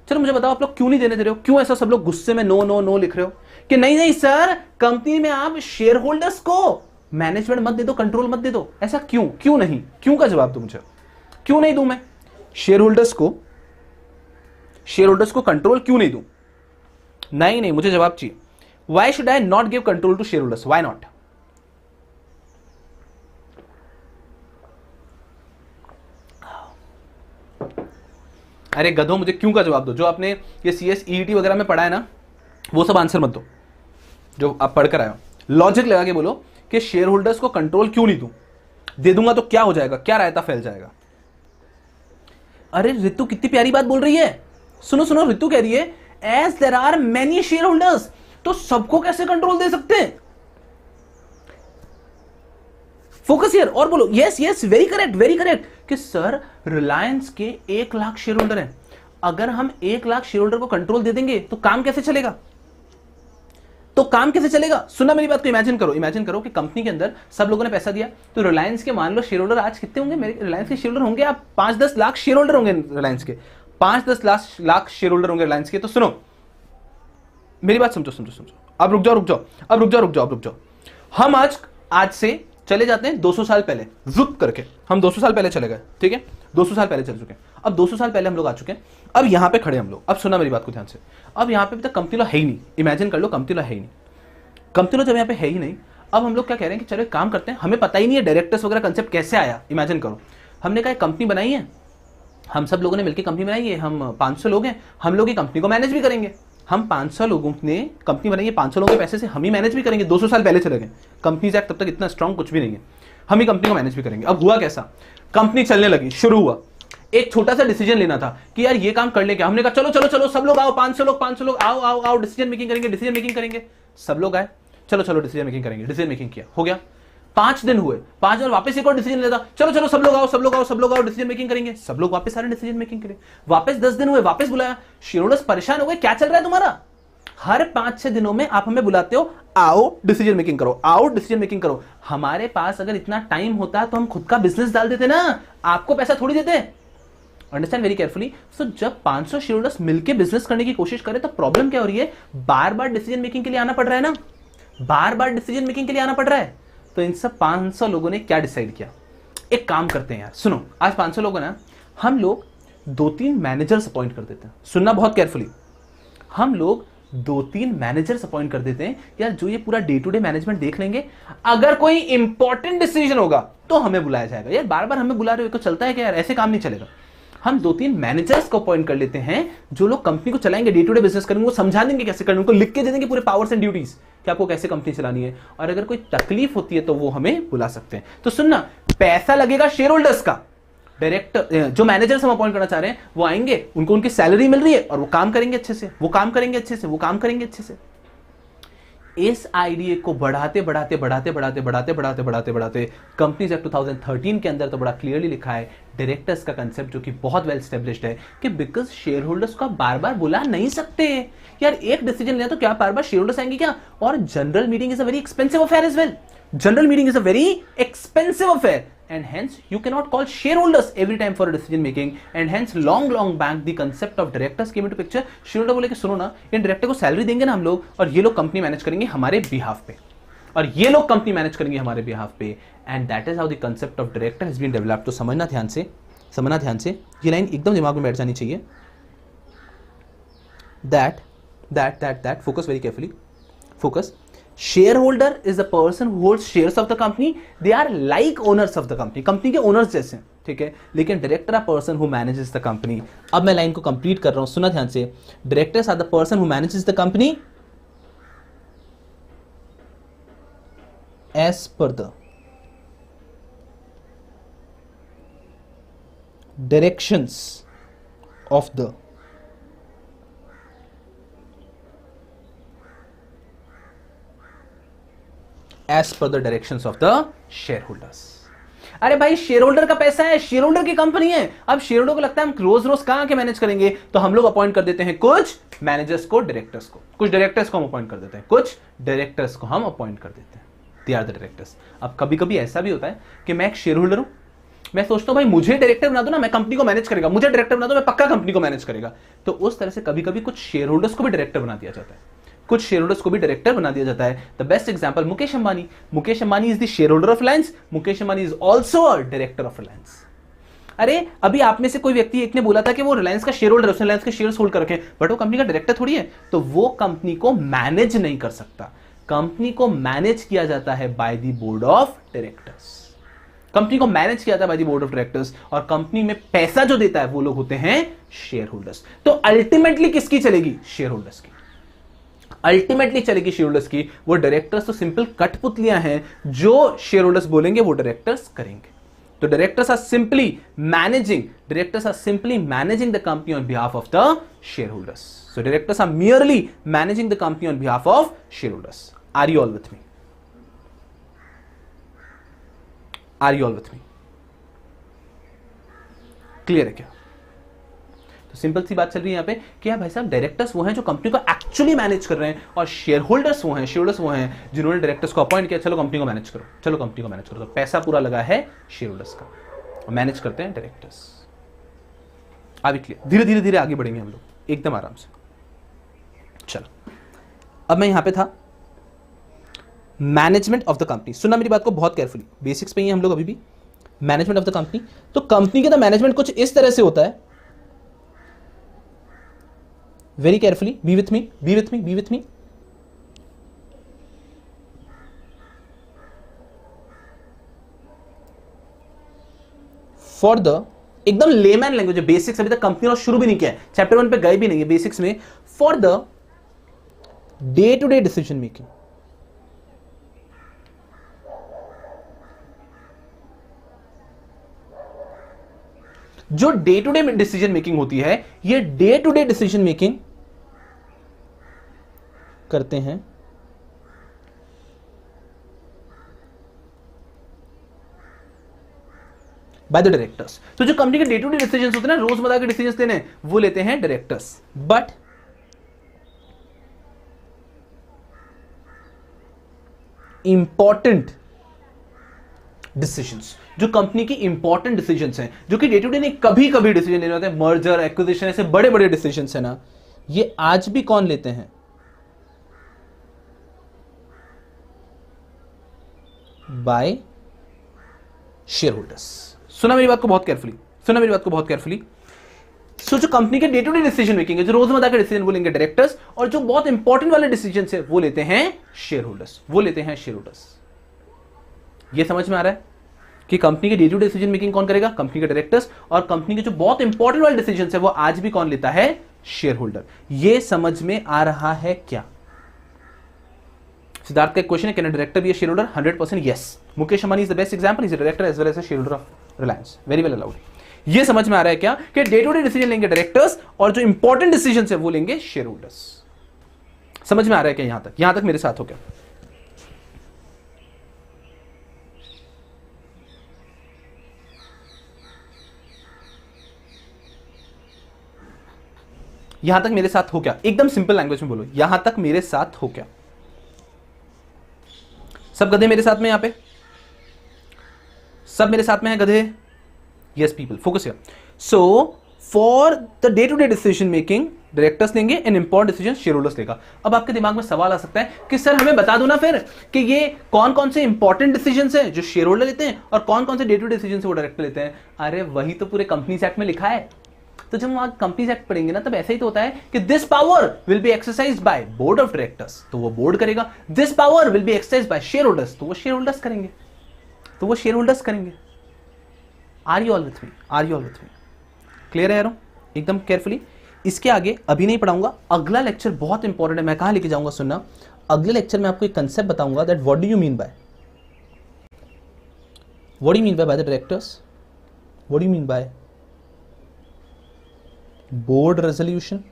चलो मुझे बताओ, आप लोग क्यों नहीं देने दे रहे हो? क्यों ऐसा सब लोग गुस्से में नो नो नो लिख रहे हो कि नहीं नहीं सर, कंपनी में आप शेयर होल्डर्स को मैनेजमेंट मत दे दो, कंट्रोल मत दे दो, ऐसा क्यों? क्यों नहीं? क्यों का जवाब दो मुझे, क्यों नहीं दूं मैं? शेयर होल्डर्स को कंट्रोल क्यों नहीं दूं? नहीं, मुझे जवाब चाहिए। Why should I not give control to shareholders? Why not? अरे गधो, मुझे क्यों का जवाब दो। जो आपने ये CS EET वगैरह में पढ़ा है ना, वो सब आंसर मत दो जो आप पढ़कर आए हो। लॉजिक लगा के बोलो कि शेयर होल्डर्स को कंट्रोल क्यों नहीं दूं, दे दूंगा तो क्या हो जाएगा, क्या रायता फैल जाएगा। अरे रितु कितनी प्यारी बात बोल रही है, सुनो सुनो, रितु कह रही है as there are many share holders, तो सबको कैसे कंट्रोल दे सकते हैं? फोकस हियर, और बोलो यस यस, वेरी करेक्ट कि सर रिलायंस के 1 लाख शेयर होल्डर हैं, अगर हम 1 लाख शेयर होल्डर को कंट्रोल दे देंगे तो काम कैसे चलेगा? सुनना मेरी बात को, इमेजिन करो कि कंपनी के अंदर सब लोगों ने पैसा दिया, तो रिलायंस के मान लो शेयर होल्डर आज कितने होंगे? मेरे रिलायंस के शेयर होल्डर होंगे आप 5-10 लाख शेयर होल्डर होंगे रिलायंस के, 5-10 लाख शेयर होल्डर होंगे रिलायंस के। तो सुनो मेरी बात, समझो। अब रुक जाओ। हम आज से चले जाते हैं 200 साल पहले, जुप करके हम 200 साल पहले चले गए, ठीक है? 200 साल पहले चल चुके हैं। अब 200 साल पहले हम लोग आ चुके हैं, अब यहां पे खड़े हम लोग। अब सुना मेरी बात को ध्यान से, अब यहां पे अभी तक कंपनी लॉ है ही नहीं। इमेजिन कर लो कंपनी लॉ है ही नहीं। कंपनी लॉ जब यहां पे है ही नहीं, अब हम लोग क्या कह रहे हैं कि चलो एक काम करते हैं, हमें पता ही नहीं है डायरेक्टर्स वगैरह कंसेप्ट कैसे आया। इमेजिन करो, हमने कहा कंपनी बनाई है, हम सब लोगों ने मिलकर कंपनी बनाई है, हम 500 लोग हैं, हम लोग ये कंपनी को मैनेज भी करेंगे। हम 500 लोगों ने कंपनी बनाई है, 500 लोगों के पैसे से हम ही मैनेज भी करेंगे। 200 साल पहले चले गए, कंपनीज एक्ट तब तक इतना स्ट्रांग कुछ भी नहीं है, हम ही कंपनी को मैनेज भी करेंगे। अब हुआ कैसा, कंपनी चलने लगी, शुरू हुआ, एक छोटा सा डिसीजन लेना था कि यार ये काम कर ले क्या। हमने कहा चलो सब लोग आओ, 500 लोग आओ, डिसीजन मेकिंग करेंगे। सब लोग आए, चलो डिसीजन मेकिंग करेंगे। डिसीजन मेकिंग किया, हो गया। 5 दिन हुए, 5 दिन वापस एक और डिसीजन लेता, चलो सब लोग आओ डिसीजन मेकिंग करेंगे। सब लोग वापस सारे डिसीजन मेकिंग करें। वापस 10 दिन हुए, वापस बुलाया, शेयर होल्डर्स परेशान हो गए, क्या चल रहा है तुम्हारा? हर 5-6 दिनों में आप हमें बुलाते हो, आओ डिसीजन मेकिंग करो। हमारे पास अगर इतना टाइम होता तो हम खुद का बिजनेस डाल देते ना, आपको पैसा थोड़ी देते। Understand very carefully. सो जब 500 शेयर होल्डर्स मिलकर बिजनेस करने की कोशिश करें तो प्रॉब्लम क्या हो रही है? बार बार डिसीजन मेकिंग के लिए आना पड़ रहा है ना, तो इन सब 500 लोगों ने क्या डिसाइड किया, एक काम करते हैं यार, सुनो, आज 500 लोग ना, हम लोग 2-3 मैनेजर्स अपॉइंट कर देते हैं। सुनना बहुत केयरफुली, हम लोग 2-3 मैनेजर्स अपॉइंट कर देते हैं यार, जो ये पूरा डे टू डे मैनेजमेंट देख लेंगे। अगर कोई इंपॉर्टेंट डिसीजन होगा तो हमें बुलाया जाएगा। यार बार बार हमें बुला रहे हो तो चलता है क्या यार? ऐसे काम नहीं चलेगा। हम 2-3 मैनेजर्स को अपॉइंट कर लेते हैं जो लोग कंपनी को चलाएंगे, डे टू डे बिजनेस करेंगे, वो समझा देंगे कैसे करना, उनको लिख के दे देंगे पूरे पावर्स एंड ड्यूटीज कि आपको कैसे कंपनी चलानी है, और अगर कोई तकलीफ होती है तो वो हमें बुला सकते हैं। तो सुनना, पैसा लगेगा शेयर होल्डर्स का, डायरेक्टर जो मैनेजर्स हम अपॉइंट करना चाह रहे हैं वो आएंगे, उनको उनकी सैलरी मिल रही है और वो काम करेंगे अच्छे से। इस आइडिया को बढ़ाते बढ़ाते बढ़ाते बढ़ाते बढ़ाते बढ़ाते बढ़ाते बढ़ाते कंपनीज एक्ट 2013 के अंदर तो बड़ा क्लियरली लिखा है डायरेक्टर्स का कंसेप्ट, जो कि बहुत वेल स्टेब्लिश्ड है कि बिकॉज शेयर होल्डर्स को आप बार बार बुला नहीं सकते यार, एक डिसीजन लिया तो क्या बार बार शेयर होल्डर्स आएंगे क्या? और general meeting is a very expensive affair as well. General meeting is a very expensive affair and hence you cannot call shareholders every time for a decision making, and hence long back the concept of directors came into picture. shareholder बोले कि सुनो ना, इन director को salary देंगे ना हम लोग, और ये लोग कंपनी मैनेज करेंगे हमारे बिहाफ पे, और ये लोग कंपनी मैनेज करेंगे हमारे बिहाफ पे, and that is how the concept of director has been developed. तो समझना ध्यान से, ये लाइन एकदम दिमाग में बैठ जानी चाहिए. That focus very carefully, focus. shareholder is the person who holds shares of the company. They are like owners of the company. Company के ओनर्स जैसे, ठीक है. लेकिन director are person who manages the company. अब मैं line को complete कर रहा हूं, सुना ध्यान से. Directors are the person who manages the company as per the directions of the as per the directions of the shareholders. अरे भाई शेयर होल्डर का पैसा है, शेयर होल्डर की कंपनी है. अब शेयर होल्डर को लगता है हम रोज रोज कहां के मैनेज करेंगे, तो हम लोग अपॉइंट कर देते हैं कुछ मैनेजर्स को, डायरेक्टर्स को. कुछ डायरेक्टर्स को हम अपॉइंट कर देते हैं, कुछ डायरेक्टर्स को हम अपॉइंट कर देते हैं. They are the directors. अब कभी कभी ऐसा भी होता है कि मैं एक शेयर होल्डर हूं, मैं सोचता हूं भाई मुझे डायरेक्टर बना दो ना, मैं कंपनी को मैनेज करेगा, मुझे डायरेक्टर बना दो, मैं पक्का कंपनी को मैनेज करेगा. तो उस तरह से कभी कभी कुछ शेयर होल्डर्स को भी डायरेक्टर बना दिया जाता है, कुछ शेयर होल्डर्स को भी डायरेक्टर बना दिया जाता है. The best example Mukesh Ambani. Mukesh Ambani is the share holder of Reliance. Mukesh Ambani is also a director of Reliance. अरे अभी आप में से कोई व्यक्ति एक ने बोला था कि वो रिलायंस का शेयर होल्डर है, उसने रिलायंस के शेयर्स होल्ड कर रखे हैं, बट वो कंपनी का डायरेक्टर थोड़ी है. तो वो कंपनी को मैनेज नहीं कर सकता. कंपनी को मैनेज किया जाता है by the board of directors. Company को मैनेज किया जाता है by the board of directors, और कंपनी में पैसा जो देता है वो लोग होते हैं शेयर होल्डर्स. तो अल्टीमेटली किसकी चलेगी? शेयर होल्डर्स की. अल्टीमेटली चलेगी शेयर होल्डर्स की. वो डायरेक्टर्स तो सिंपल कठपुतलियां हैं, जो शेयर होल्डर्स बोलेंगे वो डायरेक्टर्स करेंगे. तो directors are simply managing the company on behalf of the share holders. So directors are merely managing the company on behalf of share holders. Are you all with me? Are you all with me? Clear है क्या? तो simple सी बात चल रही है यहां पे कि यार भाई साहब डायरेक्टर्स वो हैं जो कंपनी को एक्चुअली मैनेज कर रहे हैं, और शेयर होल्डर्स वो हैं जिन्होंने डायरेक्टर्स को अपॉइंट किया, चलो कंपनी को मैनेज करो, चलो कंपनी को मैनेज करो. तो पैसा पूरा लगा है शेयर होल्डर्स का, और मैनेज करते हैं डायरेक्टर्स. अभी क्लियर? धीरे धीरे धीरे आगे बढ़ेंगे हम लोग एकदम आराम से. चलो अब मैं यहां पे था मैनेजमेंट ऑफ द कंपनी. सुनना मेरी बात को बहुत केयरफुली, बेसिक्स पे ही हम लोग अभी भी. मैनेजमेंट ऑफ द कंपनी, तो कंपनी का मैनेजमेंट कुछ इस तरह से होता है. Very carefully, be with me. For the एकदम लेमैन लैंग्वेज, बेसिक्स अभी तक कंपनी और शुरू भी नहीं किया है, चैप्टर 1 पे गए भी नहीं है बेसिक्स में. For the day to day decision making, जो day to day decision making होती है, ये day to day decision making करते हैं बाय द डायरेक्टर्स. तो जो कंपनी के डे टू डे डिसीजंस होते हैं ना, रोजमर्रा के डिसीजंस लेने, वो लेते हैं डायरेक्टर्स. बट इंपॉर्टेंट डिसीजंस, जो कंपनी की इंपॉर्टेंट डिसीजंस हैं, जो कि डे टू डे नहीं कभी कभी डिसीजन लेने होते हैं, मर्जर एक्विजिशन ऐसे बड़े बड़े डिसीजंस है ना, ये आज भी कौन लेते हैं? By share holders. सुना मेरी बात को बहुत केयरफुली. सो जो कंपनी के day to day decision making है, जो रोजमर्रा के डिसीजन वो लेंगे डायरेक्टर्स, और जो बहुत इंपॉर्टेंट वाले डिसीजन है वो लेते हैं शेयर होल्डर्स. ये समझ में आ रहा है कि कंपनी के day to day decision making कौन करेगा? कंपनी के डायरेक्टर्स. और कंपनी के जो बहुत इंपॉर्टेंट वाले डिसीजन है वो आज भी कौन लेता है? Share holder. ये समझ में आ रहा है क्या? सिद्धार्थ का एक क्वेश्चन है, can a director be a share holder? 100% yes. Mukesh Ambani is the best example, is a director as well as a share holder of Reliance. Very well allowed. ये समझ में आ रहा है क्या कि डे टू डे डिसीजन लेंगे डायरेक्टर्स, और जो इंपॉर्टेंट डिसीजन है वो लेंगे शेयर होल्डर्स. समझ में आ रहा है क्या? यहां तक मेरे साथ हो क्या? यहां तक मेरे साथ हो क्या? एकदम सिंपल लैंग्वेज में बोलो, यहां तक मेरे साथ हो क्या? सब गधे मेरे साथ में? यहां पे सब मेरे साथ में है गधे? Yes people, focus here. So for the day to day decision making directors लेंगे, and important decision share holders लेगा। अब आपके दिमाग में सवाल आ सकता है कि सर हमें बता दो ना फिर कि ये कौन कौन से इंपॉर्टेंट डिसीजन है जो शेयर होल्डर लेते हैं और कौन कौन से डे टू डे डिसीजन वो डायरेक्टर लेते हैं। अरे वही तो पूरे कंपनीज एक्ट में लिखा है। तो जब हम आज कंपनीज एक्ट पढ़ेंगे ना, तब ऐसा ही तो होता है कि this power will be exercise by board of directors, तो वो बोर्ड करेगा। This power will be exercise by share holders, तो वो शेयर होल्डर्स करेंगे। Are you all with me? Clear है यारों? एकदम केयरफुली। इसके आगे अभी नहीं पढ़ाऊंगा, अगला लेक्चर बहुत इंपॉर्टेंट है। मैं कहां लेके जाऊंगा सुनना, अगले लेक्चर में आपको एक कंसेप्ट बताऊंगा that what do you mean by the directors, what do you mean by board resolution,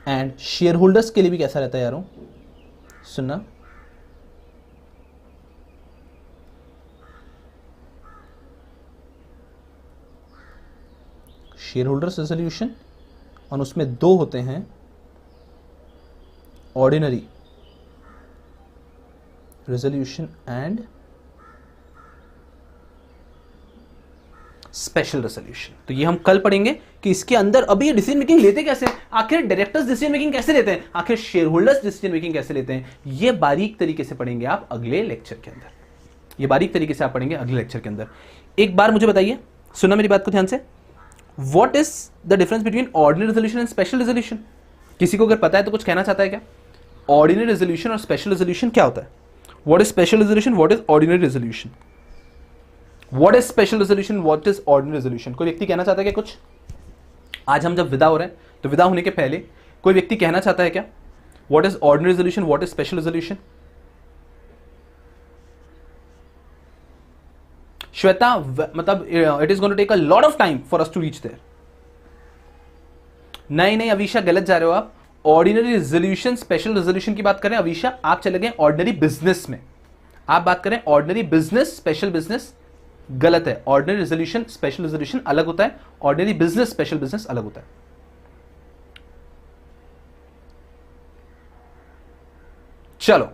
and share holders के लिए भी कैसा रहता है यारों, सुनना। शेयर होल्डर्स रेजोल्यूशन, और उसमें दो होते हैं, ordinary resolution and special resolution. तो ये हम कल पढ़ेंगे कि इसके अंदर अभी ये डिसीजन मेकिंग लेते कैसे हैं, आखिर डायरेक्टर्स डिसीजन मेकिंग कैसे लेते हैं, आखिर शेयर होल्डर्स डिसीजन मेकिंग कैसे लेते हैं। ये बारीक तरीके से पढ़ेंगे आप अगले लेक्चर के अंदर, एक बार मुझे बताइए, सुना मेरी बात को ध्यान से, what is the difference between ordinary resolution and special resolution? किसी को अगर पता है तो कुछ कहना चाहता है क्या? ऑर्डिनरी रेजोल्यूशन और स्पेशल रेजोल्यूशन क्या होता है? What is special resolution, what is ordinary resolution? What is special resolution, what is ordinary resolution? कोई व्यक्ति कहना चाहता है क्या कुछ? आज हम जब विदा हो रहे हैं तो विदा होने के पहले कोई व्यक्ति कहना चाहता है क्या? What is ordinary resolution, what is special resolution? Shweta, मतलब it is going to take a lot of time for us to reach there. नहीं अवीशा, गलत जा रहे हो आप। ऑर्डिनरी रेजोल्यूशन स्पेशल रेजोल्यूशन की बात करें अवीशा, आप चले गए ऑर्डिनरी बिजनेस में। आप बात करें ऑर्डिनरी बिजनेस स्पेशल बिजनेस, गलत है। ऑर्डिनरी रेजोल्यूशन स्पेशल रेजोल्यूशन अलग होता है, ऑर्डिनरी बिजनेस स्पेशल बिजनेस अलग होता है। चलो,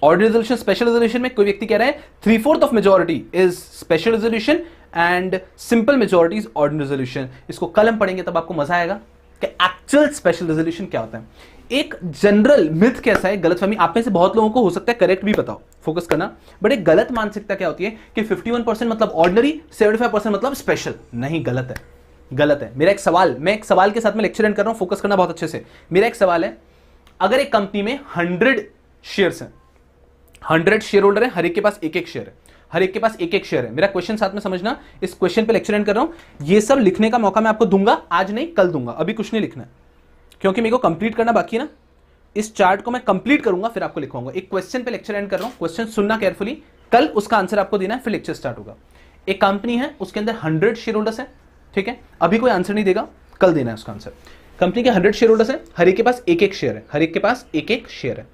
ऑर्डिनरी रेजोल्यूशन स्पेशल रेजोल्यूशन में कोई व्यक्ति कह रहा है 3/4 of majority is special resolution and simple majority is ordinary resolution. इसको कल हम पढ़ेंगे तब आपको मजा आएगा कि एक्चुअल स्पेशल रेजोल्यूशन क्या होता है। एक जनरल मिथ कैसा है, गलतफहमी आप में से बहुत लोगों को हो सकता है करेक्ट भी बताओ, फोकस करना, बट एक गलत मानसिकता क्या होती है कि 51% मतलब ऑर्डिनरी, 75% मतलब स्पेशल। नहीं, गलत है। मेरा एक सवाल, मैं एक सवाल के साथ में लेक्चर एंड कर रहा हूं, फोकस करना बहुत अच्छे से। मेरा एक सवाल है, अगर एक कंपनी में 100 शेयर्स हैं, 100 शेयर होल्डर है, हर एक के पास एक एक शेयर है, मेरा क्वेश्चन साथ में समझना, इस क्वेश्चन पे लेक्चर एंड कर रहा हूं। ये सब लिखने का मौका मैं आपको दूंगा, आज नहीं कल दूंगा, अभी कुछ नहीं लिखना है क्योंकि मेरे को कंप्लीट करना बाकी है ना। इस चार्ट को मैं कंप्लीट करूंगा फिर आपको लिखवाऊंगा। एक क्वेश्चन पे लेक्चर एंड कर रहा हूं, क्वेश्चन सुनना केयरफुली, कल उसका आंसर आपको देना है, फिर लेक्चर स्टार्ट होगा। एक कंपनी है, उसके अंदर 100 शेयर होल्डर्स है, ठीक है, अभी कोई आंसर नहीं देगा, कल देना है उसका आंसर। कंपनी के 100 शेयर होल्डर्स है, हर एक के पास एक एक शेयर है,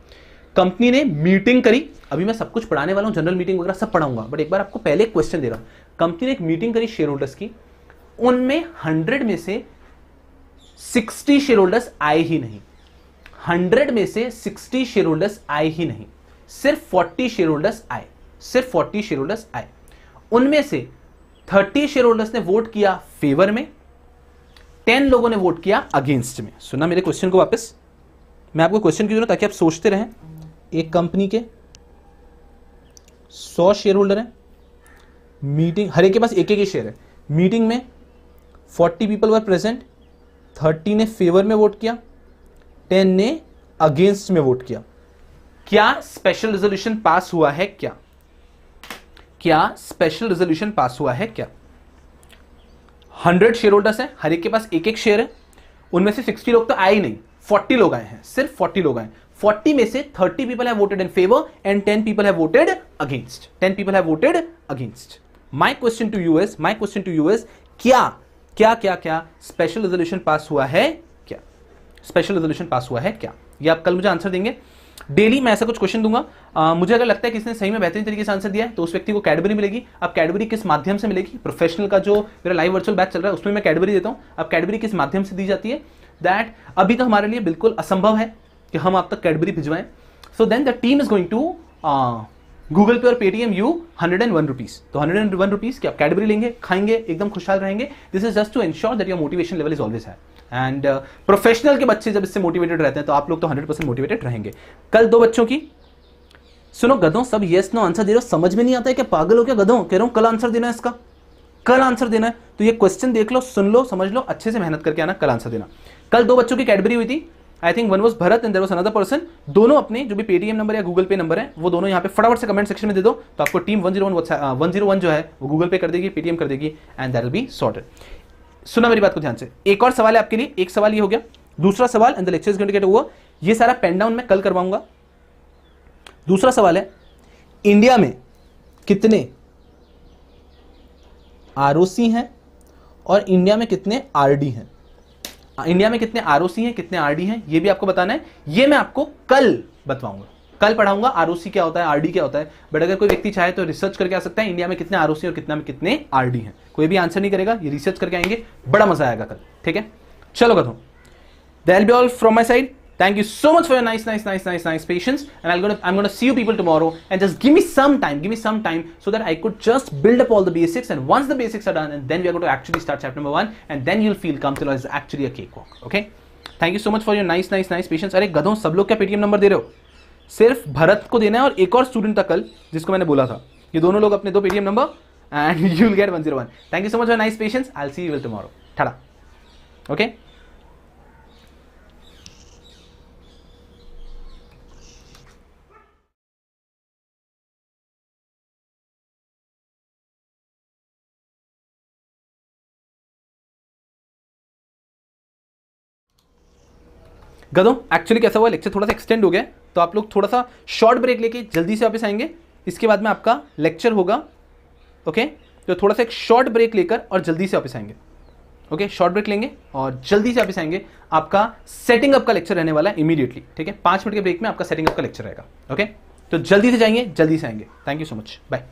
कंपनी ने मीटिंग करी, अभी मैं सब कुछ पढ़ाने वाला हूं, जनरल मीटिंग वगैरह सब पढ़ाऊंगा, बट एक बार आपको पहले क्वेश्चन दे रहा हूं। कंपनी ने एक मीटिंग करी शेयर होल्डर्स की, उनमें 100 में से 60 शेयर होल्डर्स आए ही नहीं, 100 में से 60 शेयर होल्डर्स आए ही नहीं, सिर्फ 40 शेयर होल्डर्स आए। उनमें से 30 शेयर होल्डर्स ने वोट किया फेवर में, 10 लोगों ने वोट किया अगेंस्ट में। सुना मेरे क्वेश्चन को वापस, मैं आपको क्वेश्चन क्यों दूं ताकि आप सोचते रहें। एक कंपनी के 100 शेयर होल्डर हैं, मीटिंग, हर एक के पास एक एक ही शेयर है, मीटिंग में 40 पीपल वर प्रेजेंट, 30 ने फेवर में वोट किया, 10 ने अगेंस्ट में वोट किया। क्या स्पेशल रेजोल्यूशन पास हुआ है? क्या स्पेशल रेजोल्यूशन पास हुआ है? क्या 100 शेयर होल्डर्स हैं, हर एक के पास एक एक शेयर है, उनमें से 60 लोग तो आए ही नहीं, 40 लोग आए हैं, सिर्फ 40 लोग आए। 40 में से 30 people have voted in favour and 10 people have voted against. My question to you is क्या स्पेशल रेजोल्यूशन पास हुआ है? क्या स्पेशल रेजोल्यूशन पास हुआ है क्या? ये आप कल मुझे आंसर देंगे। डेली मैं ऐसा कुछ क्वेश्चन दूंगा। मुझे अगर लगता है कि इसने सही में बेहतरीन तरीके से आंसर दिया है तो उस व्यक्ति को कैडबरी मिलेगी। अब कैडबरी किस माध्यम से मिलेगी? प्रोफेशनल का जो मेरा लाइव वर्चुअल बैच चल रहा है उसमें मैं कैडबरी देता हूं। अब कैडबरी किस माध्यम से दी जाती है, दैट अभी तो हमारे लिए बिल्कुल असंभव है कि हम आप तक कैडबरी भिजवाएं। So then the team is going to Google pay और पेटीएम यू 101 रुपीज। तो 101 रुपीज की आप कैडबरी लेंगे, खाएंगे, एकदम खुशहाल रहेंगे। This is just to ensure that your motivation level is always high. And professional के बच्चे जब इससे मोटिवेटेड रहते हैं तो आप लोग तो 100% मोटिवेटेड रहेंगे। कल 2 बच्चों की, सुनो गधों, सब येस नो आंसर दे रहे हो, समझ में नहीं आता है क्या? पागल हो क्या गधों? कह रहा हूं कल आंसर देना है इसका, कल आंसर देना है। तो ये क्वेश्चन देख लो, सुन लो, समझ लो, अच्छे से मेहनत करके आना, कल आंसर देना। कल 2 बच्चों की कैडबरी हुई थी। I think one was Bharat and there was another person. दोनों अपने जो भी पेटीएम नंबर या गूगल पे नंबर है वो दोनों यहाँ पे फटाफट से कमेंट सेक्शन में दे दो, तो आपको टीम 101 जो है वो गूगल पे कर देगी, पेटीएम कर देगी, and that will be sorted. सुना मेरी बात को ध्यान से। एक और सवाल है आपके लिए, एक सवाल ये हो गया, दूसरा सवाल and the lecture is going to get over. ये सारा पेन डाउन मैं कल करवाऊंगा। दूसरा सवाल है, इंडिया में कितने आरओसी हैं और इंडिया में कितने आरडी हैं? इंडिया में कितने आरओसी हैं, कितने आरडी हैं, ये भी आपको बताना है। ये मैं आपको कल बतवाऊंगा, कल पढ़ाऊंगा आरओसी क्या होता है, आरडी क्या होता है। बट अगर कोई व्यक्ति चाहे तो रिसर्च करके आ सकता है इंडिया में कितने आरओसी और कितने आरडी हैं। कोई भी आंसर नहीं करेगा, ये रिसर्च करके आएंगे, बड़ा मजा आएगा कल, ठीक है? चलो कथों, that will be all from my side. Thank you so much for your nice patience, and I'm gonna see you people tomorrow, and just give me some time so that I could just build up all the basics, and once the basics are done, and then we are going to actually start chapter number 1, and then you'll feel Kamtila is actually a cakewalk. Okay? Thank you so much for your nice patience. अरे गधों, सब लोग क्या Paytm number दे रहे हो? सिर्फ भरत को देना है और एक और स्टूडेंट था कल जिसको मैंने बोला था। ये दोनों लोग अपने 2 Paytm number and you'll get 101. Thank you so much for your nice patience. I'll see you tomorrow. Tada. Okay? गधों, एक्चुअली कैसा हुआ, लेक्चर थोड़ा सा एक्सटेंड हो गया, तो आप लोग थोड़ा सा शॉर्ट ब्रेक लेके जल्दी से वापस आएंगे। इसके बाद में आपका लेक्चर होगा। ओके, तो थोड़ा सा एक शॉर्ट ब्रेक लेकर और जल्दी से वापस आएंगे। ओके, शॉर्ट ब्रेक लेंगे और जल्दी से वापस आएंगे। आपका सेटिंग अप का लेक्चर रहने वाला है इमीडिएटली, ठीक है? 5 मिनट के ब्रेक में आपका सेटिंग अप का लेक्चर रहेगा। ओके, तो जल्दी से जाएंगे, जल्दी से आएंगे। Thank you so much, bye.